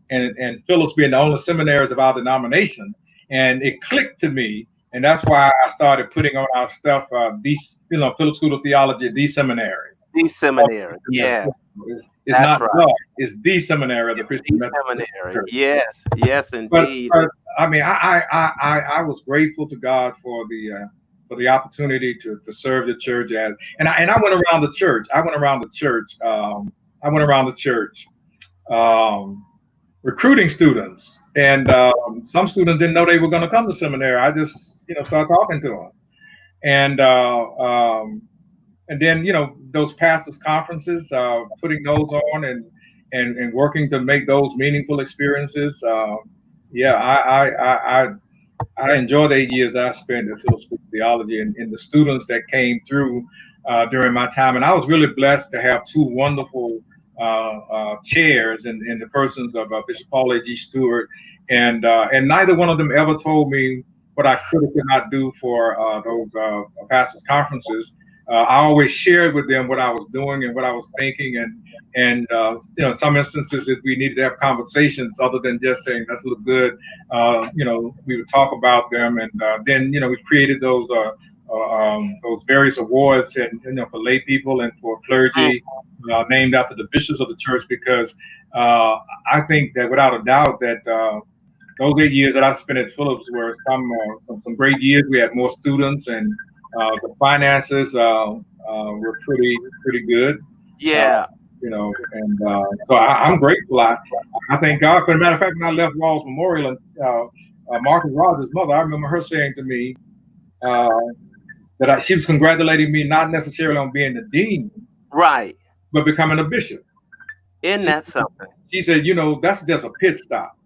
and Phillips being the only seminaries of our denomination, and it clicked to me, and that's why I started putting on our stuff. Phillips School of Theology, the seminary. The seminary, yeah. It's not right. It's the seminary of the Christian Methodist Church. Yes, indeed. But I mean, I was grateful to God for the opportunity to serve the church and I went around the church. I went around the church. Recruiting students, and some students didn't know they were going to come to seminary. I just, started talking to them, and then, those pastors' conferences, putting those on and working to make those meaningful experiences. I enjoyed the 8 years that I spent at Phillips School of Theology, and the students that came through during my time. And I was really blessed to have two wonderful chairs in the persons of Bishop Paul A.G. Stewart, and neither one of them ever told me what I could or could not do for those pastors' conferences. I always shared with them what I was doing and what I was thinking, and in some instances, if we needed to have conversations other than just saying that's look good, we would talk about them, and then we created those various awards and for lay people and for clergy, named after the bishops of the church, because I think that without a doubt that those 8 years that I spent at Phillips were some great years. We had more students, and the finances were pretty good. Yeah. So I'm grateful. I thank God. As a matter of fact, when I left Rawls Memorial, and Marcus Rogers' mother, I remember her saying to me that she was congratulating me not necessarily on being the dean, right, but becoming a bishop. Isn't that something? She said, that's just a pit stop.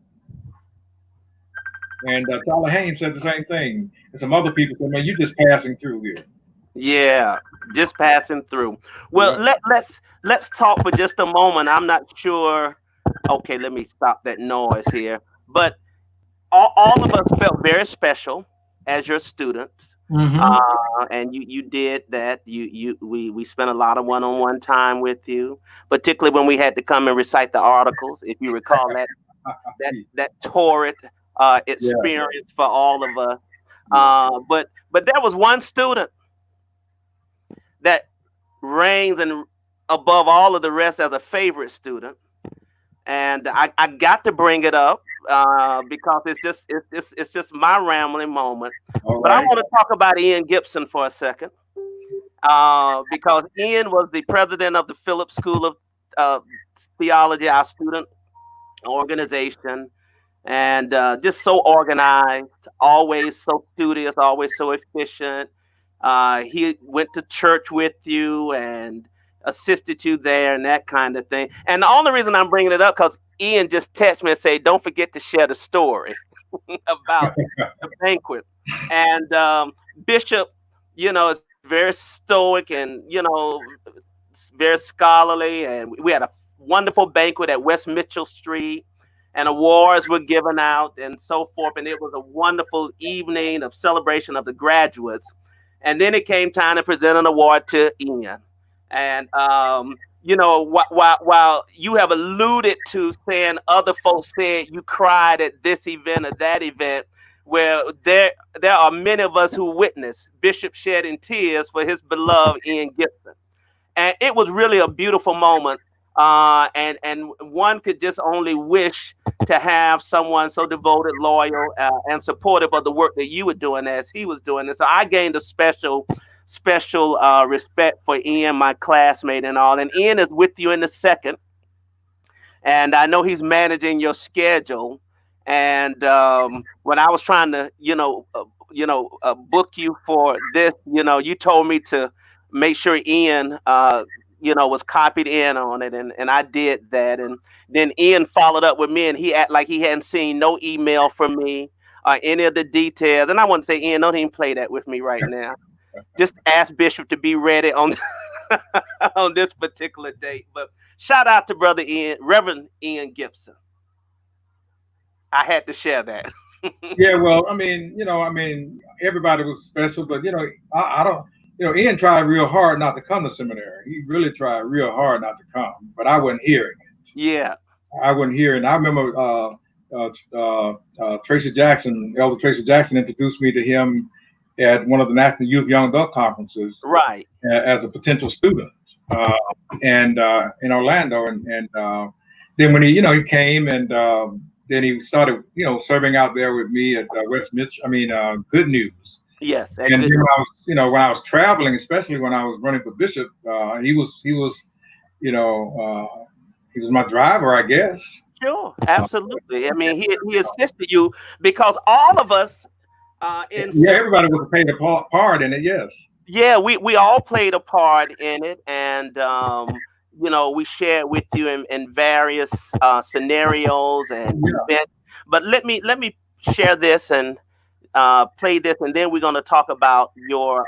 And Tyler Haynes said the same thing. And some other people said, man, you're just passing through here. Yeah, just passing through. Well, let's talk for just a moment. I'm not sure. Okay, let me stop that noise here. But all of us felt very special as your students, and you did that. We spent a lot of one-on-one time with you, particularly when we had to come and recite the articles. If you recall that torrid experience for all of us. But there was one student that reigns and above all of the rest as a favorite student, and I got to bring it up because it's just my rambling moment. But I want to talk about Ian Gibson for a second, because Ian was the president of the Phillips School of Theology, our student organization, and just so organized, always so studious, always so efficient. He went to church with you and assisted you there and that kind of thing. And the only reason I'm bringing it up because Ian just texted me and said, don't forget to share the story about the banquet. And Bishop, is very stoic and, very scholarly, and we had a wonderful banquet at West Mitchell Street, and awards were given out and so forth. And it was a wonderful evening of celebration of the graduates. And then it came time to present an award to Ian. And you know, while you have alluded to saying other folks said you cried at this event or that event, where there are many of us who witnessed Bishop shedding tears for his beloved Ian Gibson. And it was really a beautiful moment. And one could just only wish to have someone so devoted, loyal, and supportive of the work that you were doing as he was doing it. So I gained a special respect for Ian, my classmate, and all. And Ian is with you in the second, and I know he's managing your schedule. And when I was trying to, book you for this, you told me to make sure Ian, was copied in on it, and I did that. And then Ian followed up with me, and he act like he hadn't seen no email from me or any of the details. And I want to say, Ian, don't even play that with me right now. Just ask Bishop to be ready on on this particular date. But shout out to Brother Ian, Reverend Ian Gibson. I had to share that. Yeah, well, I mean, everybody was special, but I don't. Ian tried real hard not to come to seminary. He really tried real hard not to come, but I wasn't hearing it. Yeah, I wasn't hearing. I remember Tracy Jackson, Elder Tracy Jackson, introduced me to him at one of the National Youth Young Adult Conferences, right, as a potential student, and in Orlando, and then when he came, and then he started serving out there with me at West Mitch. Good News. Yes, and then when I was traveling, especially when I was running for bishop, he was my driver, I guess. Sure, absolutely. I mean, he assisted you because all of us. Everybody was played a part in it. Yes. Yeah, we all played a part in it, and we shared with you in various scenarios and events. But let me share this and play this, and then we're going to talk about your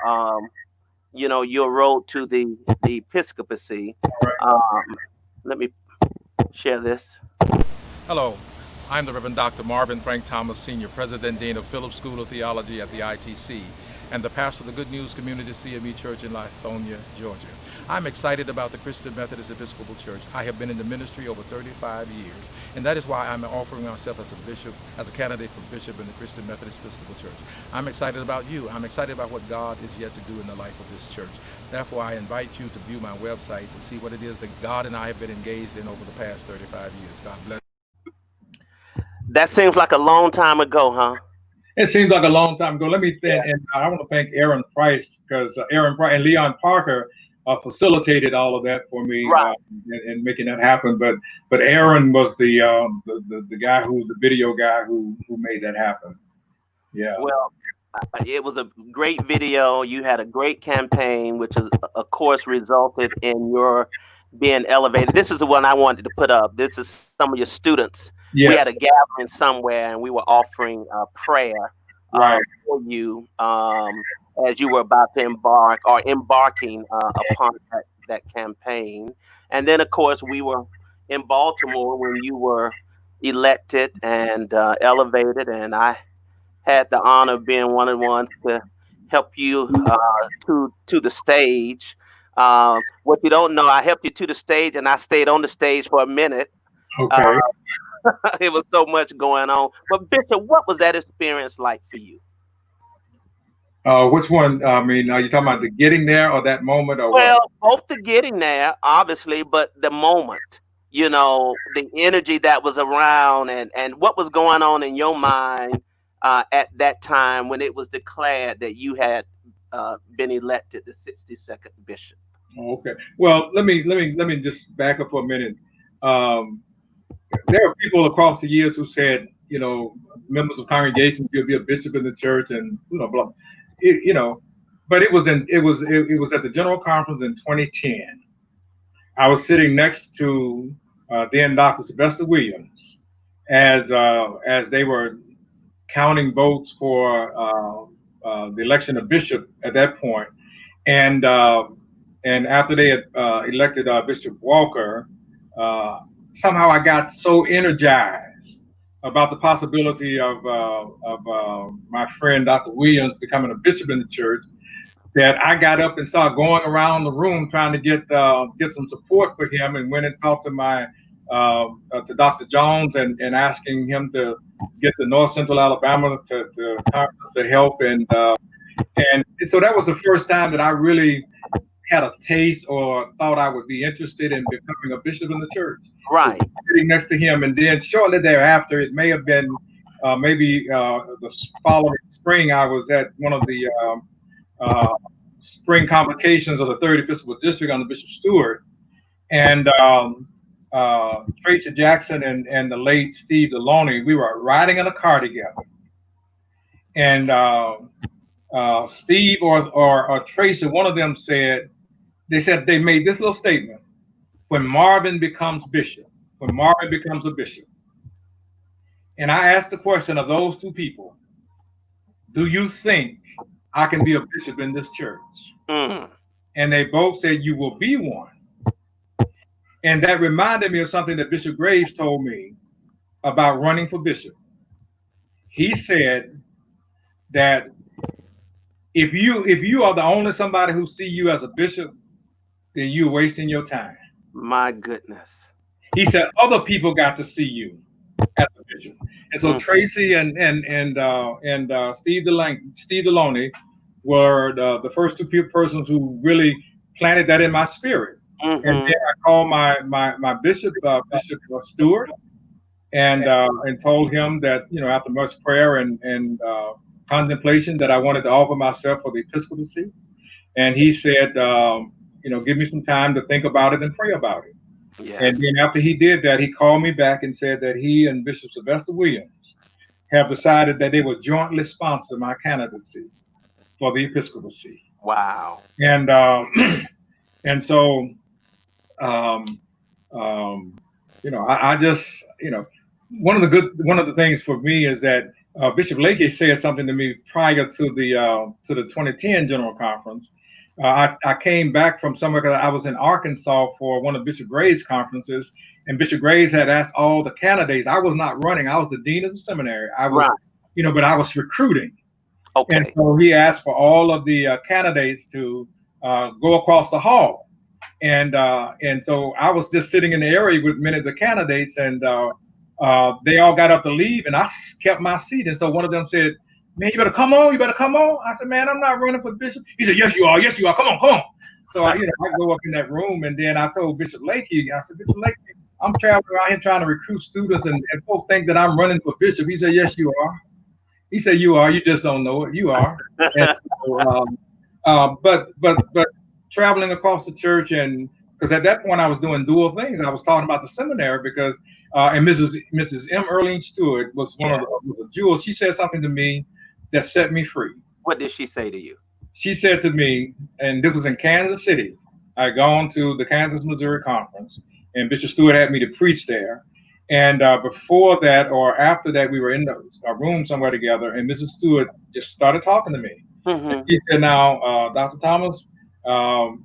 your road to the episcopacy. Let me share this. Hello, I'm the Reverend Dr. Marvin Frank Thomas, Senior President, Dean of Phillips School of Theology at the ITC, and the pastor of the Good News Community CME Church in Lithonia, Georgia. I'm excited about the Christian Methodist Episcopal Church. I have been in the ministry over 35 years, and that is why I'm offering myself as a bishop, as a candidate for bishop in the Christian Methodist Episcopal Church. I'm excited about you. I'm excited about what God is yet to do in the life of this church. Therefore, I invite you to view my website to see what it is that God and I have been engaged in over the past 35 years. God bless. That seems like a long time ago, huh? It seems like a long time ago. Let me thank, and I want to thank Aaron Price, because Aaron Price and Leon Parker facilitated all of that for me, right, and making that happen. But Aaron was the guy who was the video guy who made that happen. Yeah. Well, it was a great video. You had a great campaign, which is, of course, resulted in your being elevated. This is the one I wanted to put up. This is some of your students. Yeah. We had a gathering somewhere, and we were offering prayer for you as you were about to embarking upon that campaign. And then, of course, we were in Baltimore when you were elected and elevated, and I had the honor of being one of the ones to help you to the stage. What you don't know, I helped you to the stage, and I stayed on the stage for a minute. Okay. It was so much going on. But Bishop, what was that experience like for you? Which one? I mean, are you talking about the getting there or that moment, or well, both the getting there, obviously, but the moment, the energy that was around, and what was going on in your mind at that time when it was declared that you had been elected the 62nd bishop. Okay. Well, let me just back up for a minute. There are people across the years who said, members of congregations, you'll be a bishop in the church, and blah. But it was at the General Conference in 2010. I was sitting next to then Dr. Sylvester Williams as they were counting votes for the election of bishop at that point, and And after they had elected Bishop Walker, somehow I got so energized about the possibility of my friend Dr. Williams becoming a bishop in the church that I got up and started going around the room trying to get some support for him, and went and talked to to Dr. Jones and asking him to get the North Central Alabama to help, and so that was the first time that I really had a taste or thought I would be interested in becoming a bishop in the church. Right. Sitting next to him, and then shortly thereafter, it may have been maybe the following spring, I was at one of the spring convocations of the 3rd Episcopal District under Bishop Stewart, and Tracy Jackson and the late Steve Deloney, we were riding in a car together, and Steve or Tracy, one of them said, they made this little statement: when Marvin becomes bishop, when Marvin becomes a bishop. And I asked the question of those two people, do you think I can be a bishop in this church? And they both said, you will be one. And that reminded me of something that Bishop Graves told me about running for bishop. He said that if you are the only somebody who see you as a bishop, then you're wasting your time. My goodness. He said other people got to see you as a bishop. And so Tracy and Steve Deloney were the first two persons who really planted that in my spirit. And then I called my bishop, Bishop Stewart, and told him that, after much prayer and contemplation, that I wanted to offer myself for the episcopacy. And he said, give me some time to think about it and pray about it. Yeah. And then after he did that, he called me back and said that he and Bishop Sylvester Williams have decided that they will jointly sponsor my candidacy for the episcopacy. Wow. And so, I just, one of the things for me is that Bishop Lakey said something to me prior to the 2010 General Conference. I came back from somewhere because I was in Arkansas for one of Bishop Gray's conferences, and Bishop Gray's had asked all the candidates. I was not running; I was the dean of the seminary. I was, but I was recruiting. Okay. And so he asked for all of the candidates to go across the hall, and so I was just sitting in the area with many of the candidates, and they all got up to leave, and I kept my seat. And so one of them said, "Man, you better come on. You better come on." I said, "Man, I'm not running for bishop." He said, "Yes, you are. Yes, you are. Come on, come on." So I go up in that room, and then I told Bishop Lakey, I said, "Bishop Lakey, I'm traveling around here trying to recruit students, and folks think that I'm running for bishop." He said, "Yes, you are." He said, "You are. You just don't know it. You are." And so, but traveling across the church, and because at that point I was doing dual things. I was talking about the seminary because, and Mrs. M. Erling Stewart was one of the jewels. She said something to me that set me free. What did she say to you? She said to me, and this was in Kansas City. I had gone to the Kansas, Missouri conference, and Bishop Stewart had me to preach there. And before that or after that, we were in a room somewhere together, and Mrs. Stewart just started talking to me. And she said, "Now, Dr. Thomas, your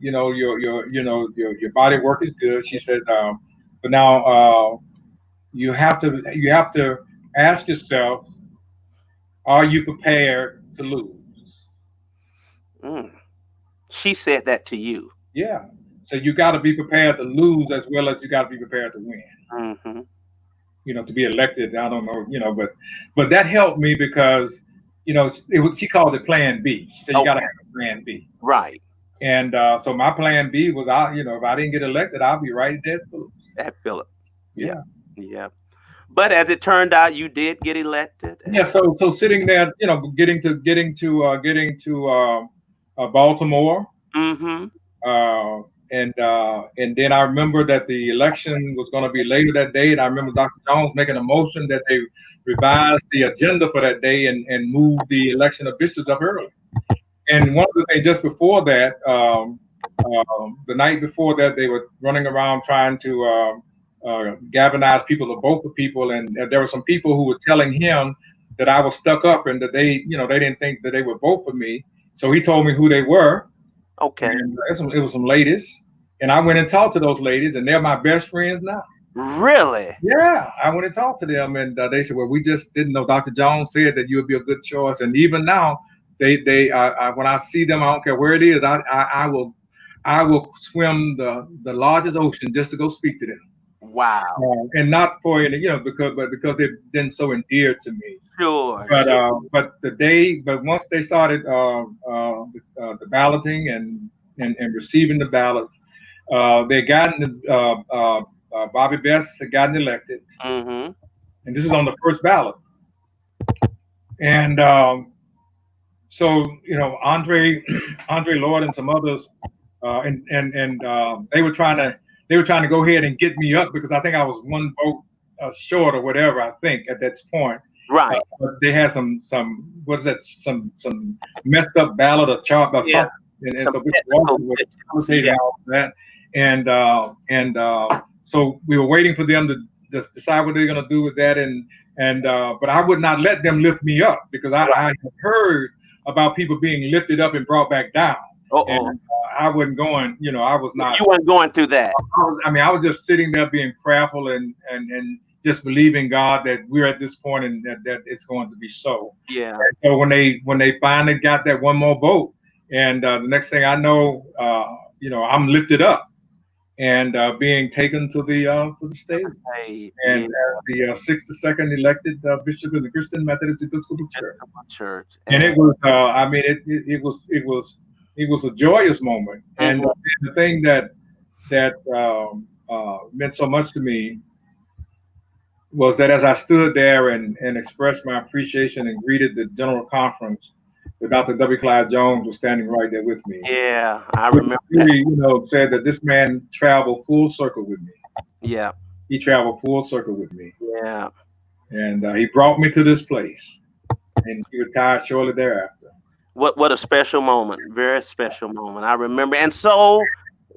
body work is good." She said, "But now you have to ask yourself, are you prepared to lose?" She said that to you. Yeah. So you got to be prepared to lose as well as you got to be prepared to win. To be elected. I don't know, but that helped me because, she called it Plan B. So you got to have a Plan B. Right. And so my Plan B was, if I didn't get elected, I'll be right there at Phillips. At Phillips. Yeah. Yeah. But as it turned out, you did get elected. Yeah. So sitting there, getting to Baltimore. And then I remember that the election was going to be later that day, and I remember Dr. Jones making a motion that they revised the agenda for that day and moved the election of bishops up early. And one of the things just before that, the night before that, they were running around trying to galvanize people to vote for people, and there were some people who were telling him that I was stuck up and that they didn't think that they would vote for me. So he told me who they were. Okay. And it was some ladies, and I went and talked to those ladies, and they're my best friends now. Really? Yeah, I went and talked to them, and they said, "Well, we just didn't know. Dr. Jones said that you would be a good choice." And even now, when I see them, I don't care where it is, I will swim the largest ocean just to go speak to them. Wow. And not for any, because they've been so endeared to me. Sure. But once they started the balloting and receiving the ballots, they gotten Bobby Best had gotten elected, Mm-hmm. and this is on the first ballot. And so Andre Lord and some others, they were trying to go ahead and get me up because I think I was one vote short or whatever. I think at that point. Right. But they had some what is that? Some messed up ballot or chart or something, and so Bishop Walton was facilitating all of that, and so we were waiting for them to decide what they're going to do with that, but I would not let them lift me up because I had heard about people being lifted up and brought back down. And I wasn't going, I was not. You weren't going through that. I was just sitting there being prayerful and just believing God that we're at this point and that it's going to be so. Yeah. And so when they finally got that one more vote, and the next thing I know, I'm lifted up and being taken to the stage, and as the 62nd elected bishop of the Christian Methodist Episcopal Church. And it was, it was a joyous moment. And the thing that meant so much to me was that as I stood there and expressed my appreciation and greeted the general conference, that Dr. W. Clyde Jones was standing right there with me. Yeah, I remember. He said that this man traveled full circle with me. Yeah. He traveled full circle with me. Yeah. And he brought me to this place, and he retired shortly thereafter. What a special moment. Very special moment. I remember. And so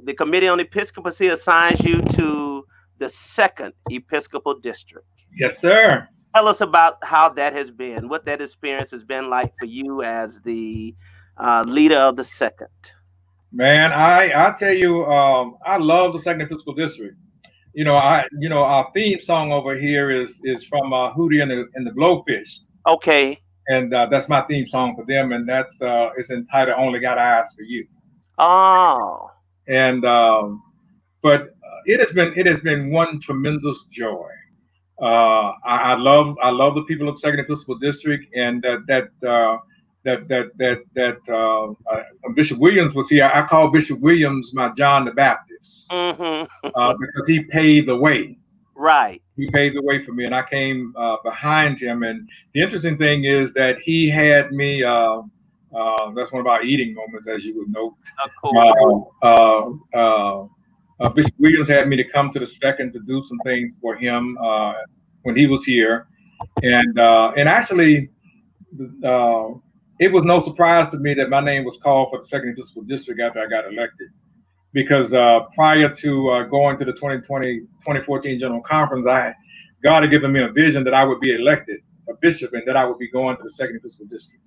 the Committee on Episcopacy assigns you to the 2nd Episcopal District. Yes, sir. Tell us about how that has been, what that experience has been like for you as the leader of the 2nd. Man, I tell you, I love the 2nd Episcopal District. Our theme song over here is from Hootie and the Blowfish. Okay. And that's my theme song for them, and that's it's entitled "Only Got Eyes for You." Oh. And but it has been one tremendous joy. I love the people of 2nd Episcopal District, and Bishop Williams was here. I call Bishop Williams my John the Baptist because he paved the way. Right. He paved the way for me, and I came behind him. And the interesting thing is that he had me. That's one of our eating moments, as you would note. Bishop Williams had me to come to the 2nd to do some things for him when he was here, and actually, it was no surprise to me that my name was called for the 2nd Episcopal District after I got elected, because prior to going to the 2014 General Conference, God had given me a vision that I would be elected a bishop and that I would be going to the 2nd Episcopal District.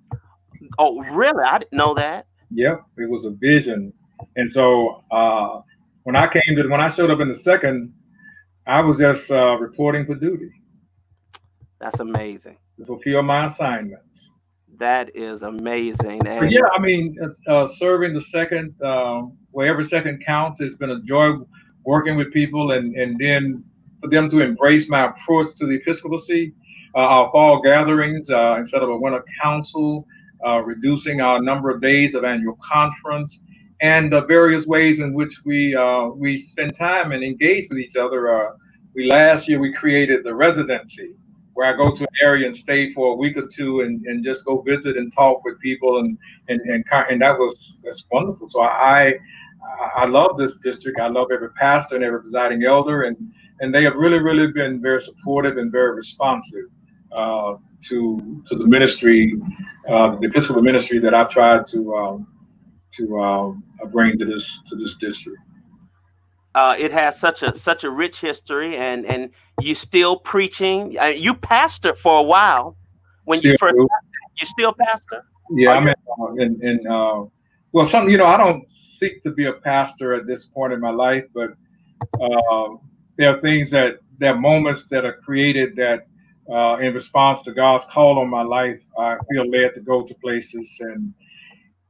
Oh, really? I didn't know that. Yep, it was a vision, and so when I showed up in the 2nd, I was just reporting for duty. That's amazing. To fulfill my assignments. That is amazing. And yeah, I mean, serving the 2nd, where every 2nd counts, it's been a joy working with people, and then for them to embrace my approach to the episcopacy, our fall gatherings, instead of a winter council, reducing our number of days of annual conference, and the various ways in which we spend time and engage with each other. Last year we created the residency, where I go to an area and stay for a week or two and just go visit and talk with people, and that's wonderful. So I love this district. I love every pastor and every presiding elder, and they have really been very supportive and very responsive to the ministry, the Episcopal ministry that I've tried to bring to this district. It has such a rich history, and you still preaching. You pastored for a while when you first. You still pastor? Yeah, Well, I don't seek to be a pastor at this point in my life, but there are things there are moments that are created that, in response to God's call on my life, I feel led to go to places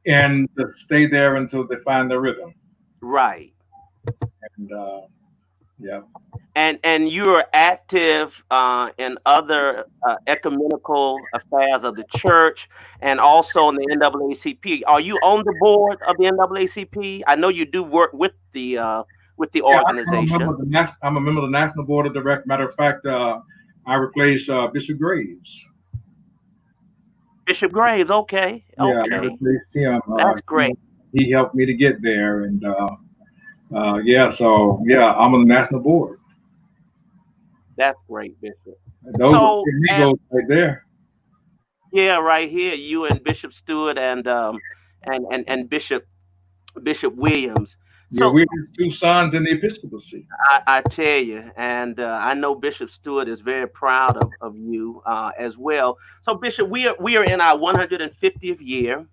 and to stay there until they find their rhythm. Right. And yeah. And you're active in other ecumenical affairs of the church and also in the NAACP. Are you on the board of the NAACP? I know you do work with the organization. I'm a member of the National Board of Directors. Matter of fact, I replaced Bishop Graves. Bishop Graves, okay. Yeah, Okay. I replaced him. That's great. He helped me to get there, and so I'm on the national board. That's great, Bishop. Those are amigos right there. Yeah, right here, you and Bishop Stewart and Bishop Williams. So we're his two sons in the episcopacy. I tell you, and I know Bishop Stewart is very proud of you as well. So, Bishop, we are in our 150th year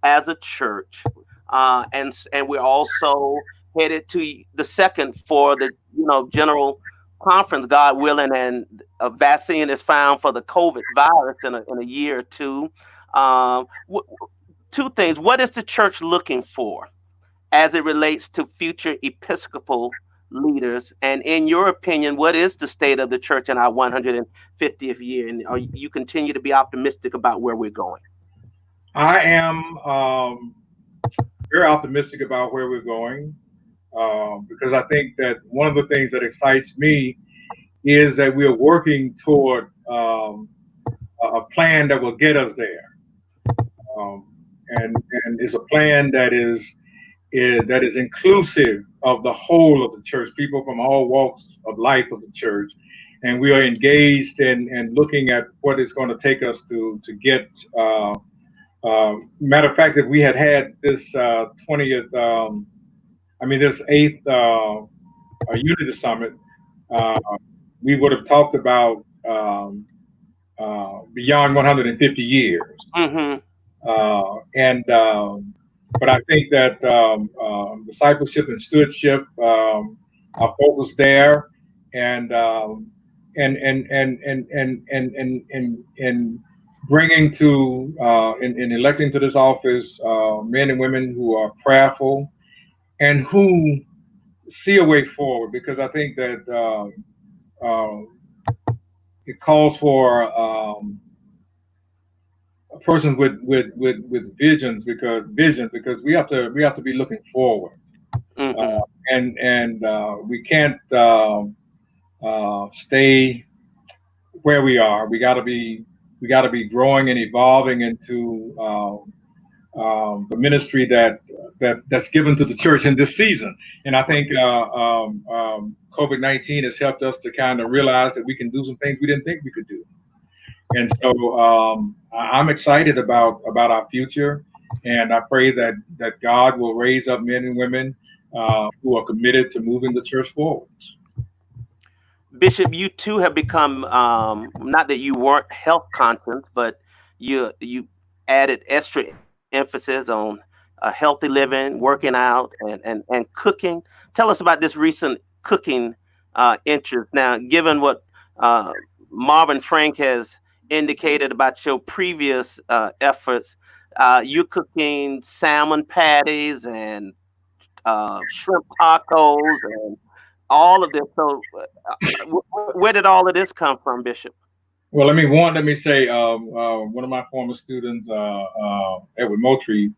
as a church, and we're also headed to the second for the general conference, God willing, and a vaccine is found for the COVID virus in a year or two. Two things: what is the church looking for as it relates to future Episcopal leaders? And in your opinion, what is the state of the church in our 150th year? And you continue to be optimistic about where we're going? I am very optimistic about where we're going because I think that one of the things that excites me is that we're working toward a plan that will get us there. And it's a plan that is inclusive of the whole of the church, people from all walks of life of the church. And we are engaged in looking at what it's going to take us to get. Matter of fact, if we had this 20th, this 8th Unity Summit, we would have talked about beyond 150 years. Mm-hmm. But I think that discipleship and stewardship are focused there, and bringing to in electing to this office men and women who are prayerful and who see a way forward, because I think that it calls for persons with visions, because we have to be looking forward. Mm-hmm. And we can't stay where we are. We got to be growing and evolving into the ministry that's given to the church in this season. And I think COVID-19 has helped us to kind of realize that we can do some things we didn't think we could do. And so I'm excited about our future, and I pray that God will raise up men and women who are committed to moving the church forward. Bishop, you too have become, not that you weren't health conscious, but you added extra emphasis on healthy living, working out, and cooking. Tell us about this recent cooking interest. Now, given what Marvin Frank has indicated about your previous efforts, you're cooking salmon patties and shrimp tacos and all of this. So where did all of this come from, Bishop? Well, let me say one of my former students, Edward Moultrie,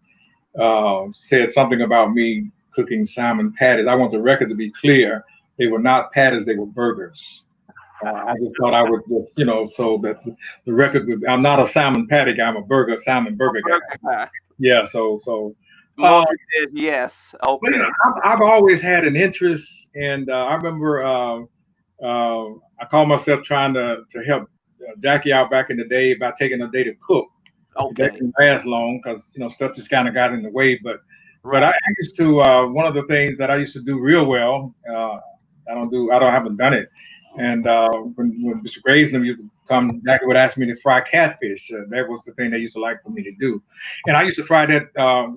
said something about me cooking salmon patties. I want the record to be clear. They were not patties, they were burgers. I just thought I would just, so that the record would, I'm not a salmon patty guy, I'm a salmon burger guy. Yeah, so. Yes, okay. I've always had an interest, and I remember I called myself trying to help Jackie out back in the day about taking a day to cook. Okay. That didn't last long because stuff just kind of got in the way. But I used to one of the things that I used to do real well. I haven't done it. And when Mr. Graves used to come back and would ask me to fry catfish. That was the thing they used to like for me to do. And I used to fry that,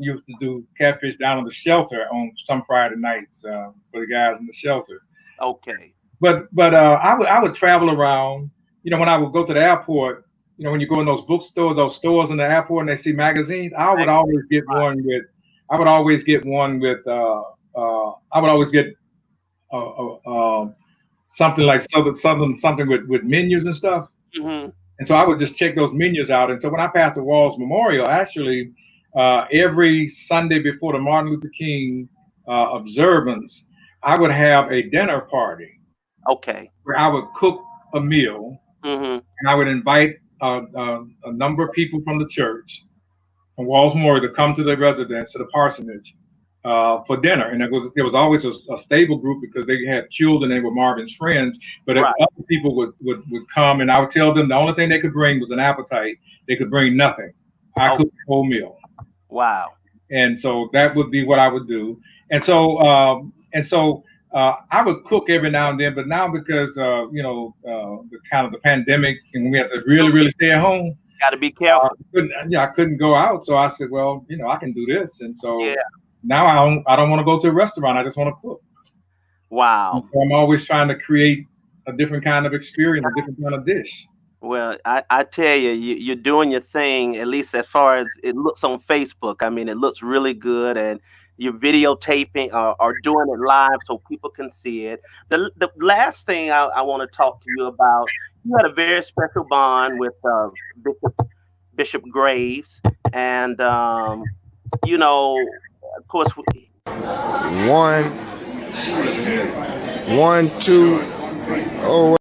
used to do catfish down on the shelter on some Friday nights for the guys in the shelter. Okay. But I would travel around, when I would go to the airport, when you go in those bookstores, those stores in the airport and they see magazines, I would always get one with, I would always get something like something with menus and stuff. Mm-hmm. And so I would just check those menus out. And so when I passed the Walls Memorial, actually, every Sunday before the Martin Luther King observance, I would have a dinner party. Okay. Where I would cook a meal, mm-hmm. and I would invite a number of people from the church from Walls Memorial to come to the residence, to the parsonage, for dinner. And there was always a stable group because they had children and were Marvin's friends. But if other people would come, and I would tell them the only thing they could bring was an appetite. They could bring nothing. I cooked the whole meal. Wow. And so that would be what I would do. And so I would cook every now and then, but now because the kind of the pandemic and we have to really stay at home. Got to be careful. I couldn't go out, so I said, well, I can do this, and so now I don't want to go to a restaurant. I just want to cook. Wow. So I'm always trying to create a different kind of experience, a different kind of dish. Well, I tell you, you're doing your thing, at least as far as it looks on Facebook. I mean, it looks really good, and you're videotaping or doing it live so people can see it. The last thing I want to talk to you about, you had a very special bond with Bishop Graves, and of course, 1, 2, oh.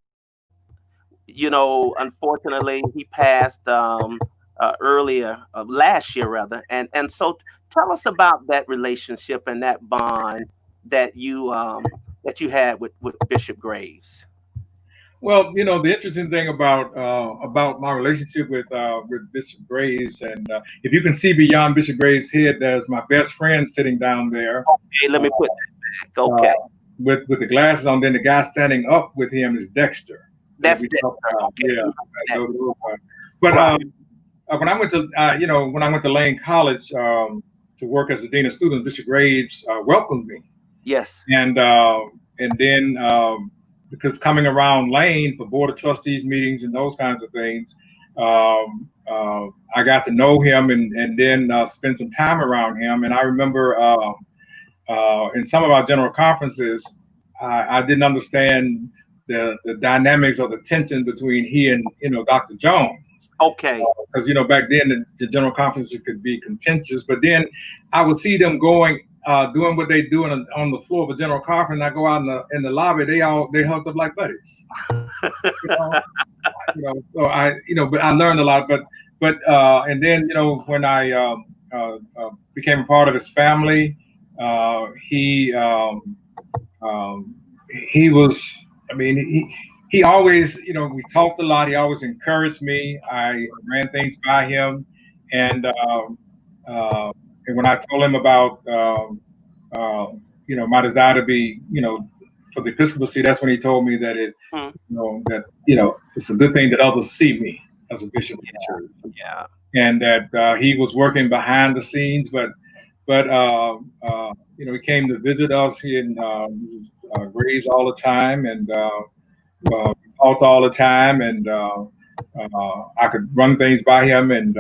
Unfortunately, he passed earlier last year, rather, and so tell us about that relationship and that bond that you had with Bishop Graves. Well, the interesting thing about my relationship with Bishop Graves, and if you can see beyond Bishop Graves' head, there's my best friend sitting down there. Okay, let me put that back. Okay. With the glasses on, then the guy standing up with him is Dexter. That's Dexter. Okay. Yeah. But when I went to Lane College to work as a dean of students, Bishop Graves welcomed me. Yes. And then because coming around Lane for Board of Trustees meetings and those kinds of things, I got to know him and then spend some time around him. And I remember in some of our general conferences, I didn't understand the dynamics or the tension between he and Dr. Jones. Okay. Because back then the general conferences could be contentious, but then I would see them doing what they do on the floor of a general conference. And I go out in the lobby, they hugged up like buddies. So but I learned a lot. But and then when I became a part of his family, he was. I mean, he always, we talked a lot. He always encouraged me. I ran things by him, and when I told him about my desire to be for the episcopacy, that's when he told me that it's a good thing that others see me as a bishop of the church. Yeah. And that he was working behind the scenes, but he came to visit us here in Graves all the time, and talked all the time, and I could run things by him, and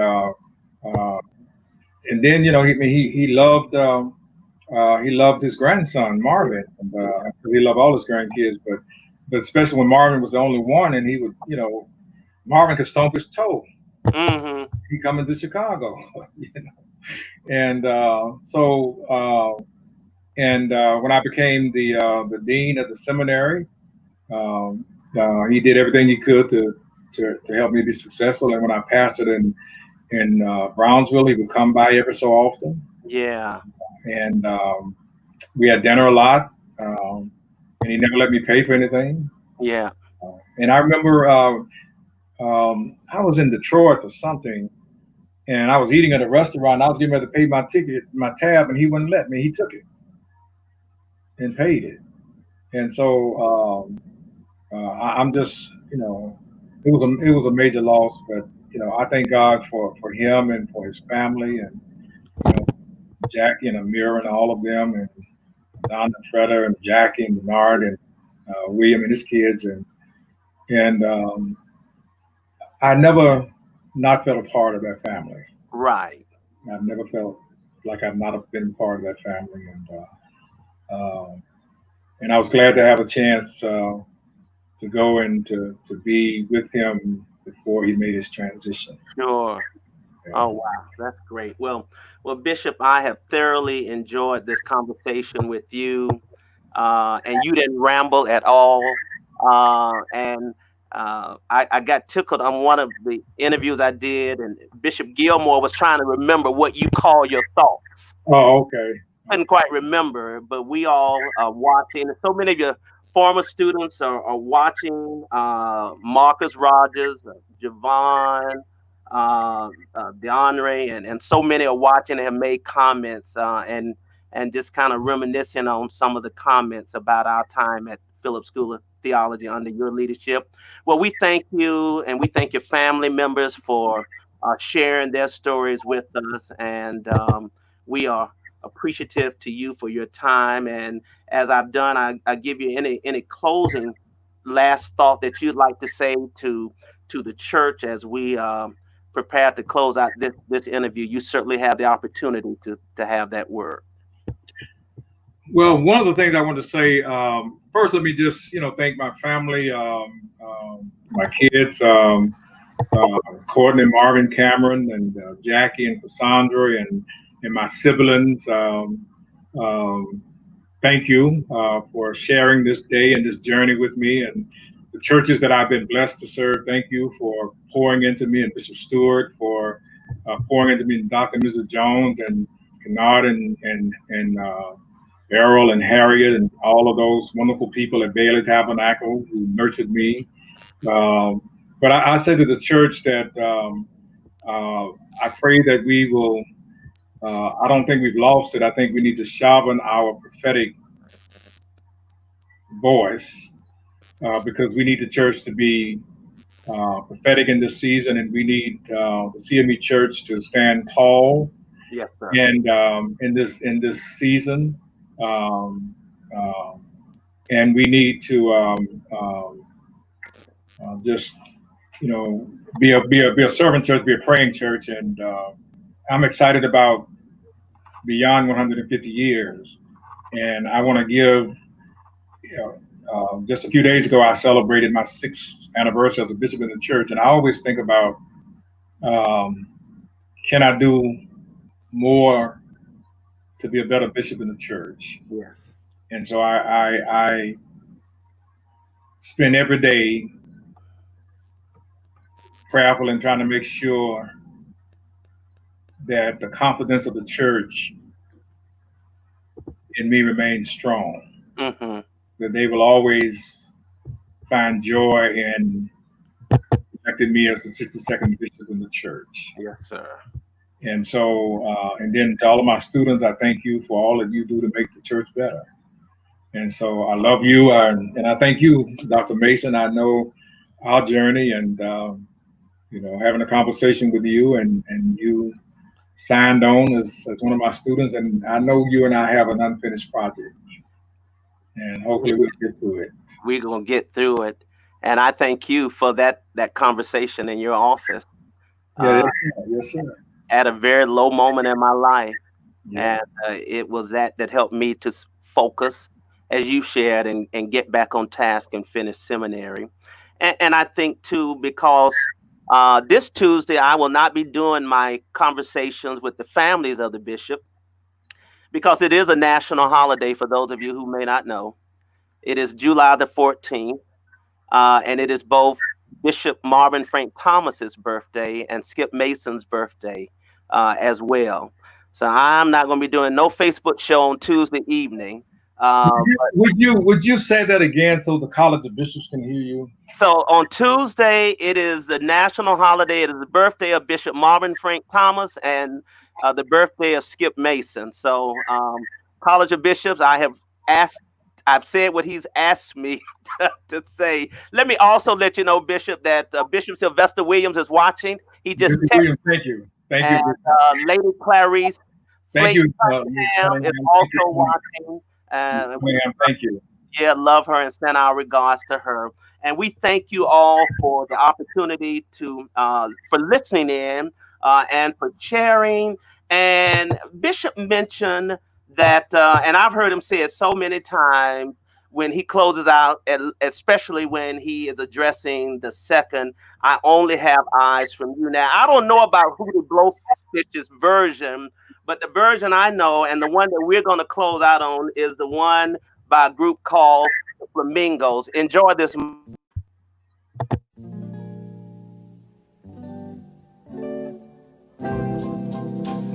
then he loved his grandson Marvin, and he loved all his grandkids, but especially when Marvin was the only one, and he would Marvin could stomp his toe. Mm-hmm. He coming to Chicago, and when I became the dean of the seminary, he did everything he could to help me be successful. And when I pastored in Brownsville, he would come by every so often. Yeah. And we had dinner a lot, and he never let me pay for anything. Yeah. And I remember I was in Detroit for something, and I was eating at a restaurant. I was getting ready to pay my tab, and he wouldn't let me. He took it and paid it. And so I'm just, it was a major loss, but I thank God for him and for his family, and Jackie and Amira and all of them, and Don and Freda and Jackie and Bernard and William and his kids, and I never not felt a part of that family. Right. I've never felt like I've not been part of that family, and I was glad to have a chance to go and to be with him before he made his transition. Sure. Oh, wow. That's great. Well, Bishop, I have thoroughly enjoyed this conversation with you. And you didn't ramble at all. And I got tickled on one of the interviews I did, and Bishop Gilmore was trying to remember what you call your thoughts. Oh, okay. Couldn't quite remember, but we all are watching. So many of your former students are watching. Marcus Rogers, Javon, DeAndre, and so many are watching and have made comments and just kind of reminiscing on some of the comments about our time at Phillips School of Theology under your leadership. Well, we thank you, and we thank your family members for sharing their stories with us, and we are appreciative to you for your time. And as I've done, I give you any closing last thought that you'd like to say to the church as we prepare to close out this interview. You certainly have the opportunity to have that word. Well, one of the things I want to say, first, let me just, thank my family, my kids, Courtney, Marvin, Cameron, and Jackie and Cassandra, and my siblings. Thank you for sharing this day and this journey with me, and the churches that I've been blessed to serve. Thank you for pouring into me, and Bishop Stewart for pouring into me, and Dr. and Mrs. Jones, and Kennard, and Errol and Harriet, and all of those wonderful people at Bailey Tabernacle who nurtured me. But I say to the church that I pray that we will, I don't think we've lost it. I think we need to sharpen our prophetic voice because we need the church to be prophetic in this season, and we need the CME Church to stand tall. Yes, sir. And in this season, and we need to just be a servant church, be a praying church, and I'm excited about beyond 150 years, and I want to give. Just a few days ago, I celebrated my 6th anniversary as a bishop in the church, and I always think about can I do more to be a better bishop in the church? Yes. And so I spend every day prayerful and trying to make sure that the confidence of the church in me remains strong. Mm-hmm. That they will always find joy in electing me as the 62nd bishop in the church. Yes, sir. And so, and then to all of my students, I thank you for all that you do to make the church better. And so I love you, and I thank you, Dr. Mason. I know our journey, and having a conversation with you, and you signed on as one of my students, and I know you and I have an unfinished project, and hopefully we'll get through it. We're gonna get through it, and I thank you for that conversation in your office. Yes, sir. At a very low moment in my life, and it was that helped me to focus, as you shared, and get back on task and finish seminary. And I think too, because this Tuesday I will not be doing my conversations with the families of the bishop, because it is a national holiday for those of you who may not know. It is July the 14th, and it is both Bishop Marvin Frank Thomas's birthday and Skip Mason's birthday as well. So I'm not going to be doing no Facebook show on Tuesday evening. Would you say that again so the College of Bishops can hear you? So on Tuesday, it is the national holiday. It is the birthday of Bishop Marvin Frank Thomas and the birthday of Skip Mason. So College of Bishops, I have asked I've said what he's asked me to say. Let me also let you know, Bishop, that Bishop Sylvester Williams is watching. He just Mr. texted, Williams, thank you. Thank you. and Lady Clarice Thank Flake you. Cunningham is also watching. Thank you. Yeah, love her and send our regards to her. And we thank you all for the opportunity to for listening in and for sharing. And Bishop mentioned that, and I've heard him say it so many times when he closes out, especially when he is addressing the second, I only have eyes from you. Now, I don't know about who the Blowfish's version, but the version I know and the one that we're going to close out on is the one by a group called Flamingos. Enjoy this.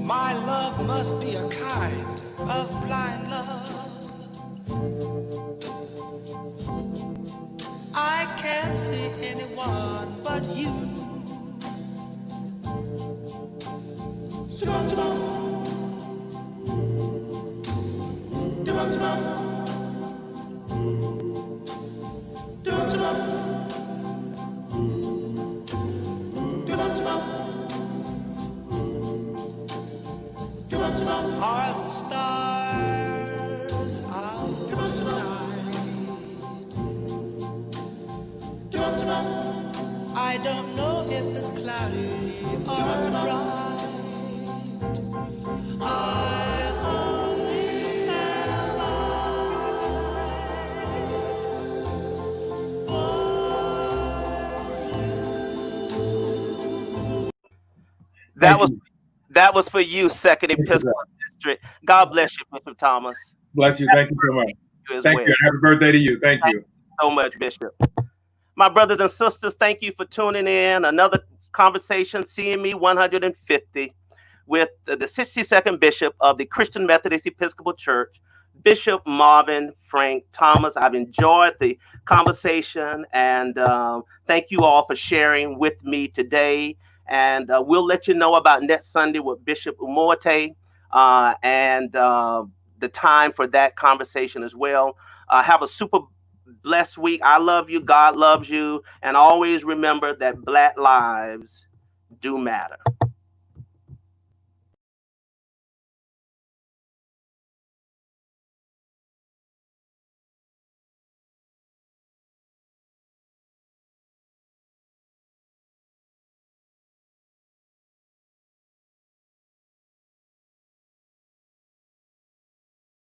My love must be a kind of blind love. I can't see anyone but you. Are the stars out tonight? I don't know if it's cloudy or bright. I only have eyes for you. That was for you, Second Episcopal District. God bless you, Bishop Thomas. Bless you. Thank you so much. Thank you. Happy birthday to you. Thank you so much, Bishop. My brothers and sisters, thank you for tuning in. Another conversation, CME 150, with the 62nd Bishop of the Christian Methodist Episcopal Church, Bishop Marvin Frank Thomas. I've enjoyed the conversation, and thank you all for sharing with me today. And we'll let you know about next Sunday with Bishop Umoate and the time for that conversation as well. Have a super blessed week. I love you. God loves you. And always remember that Black lives do matter.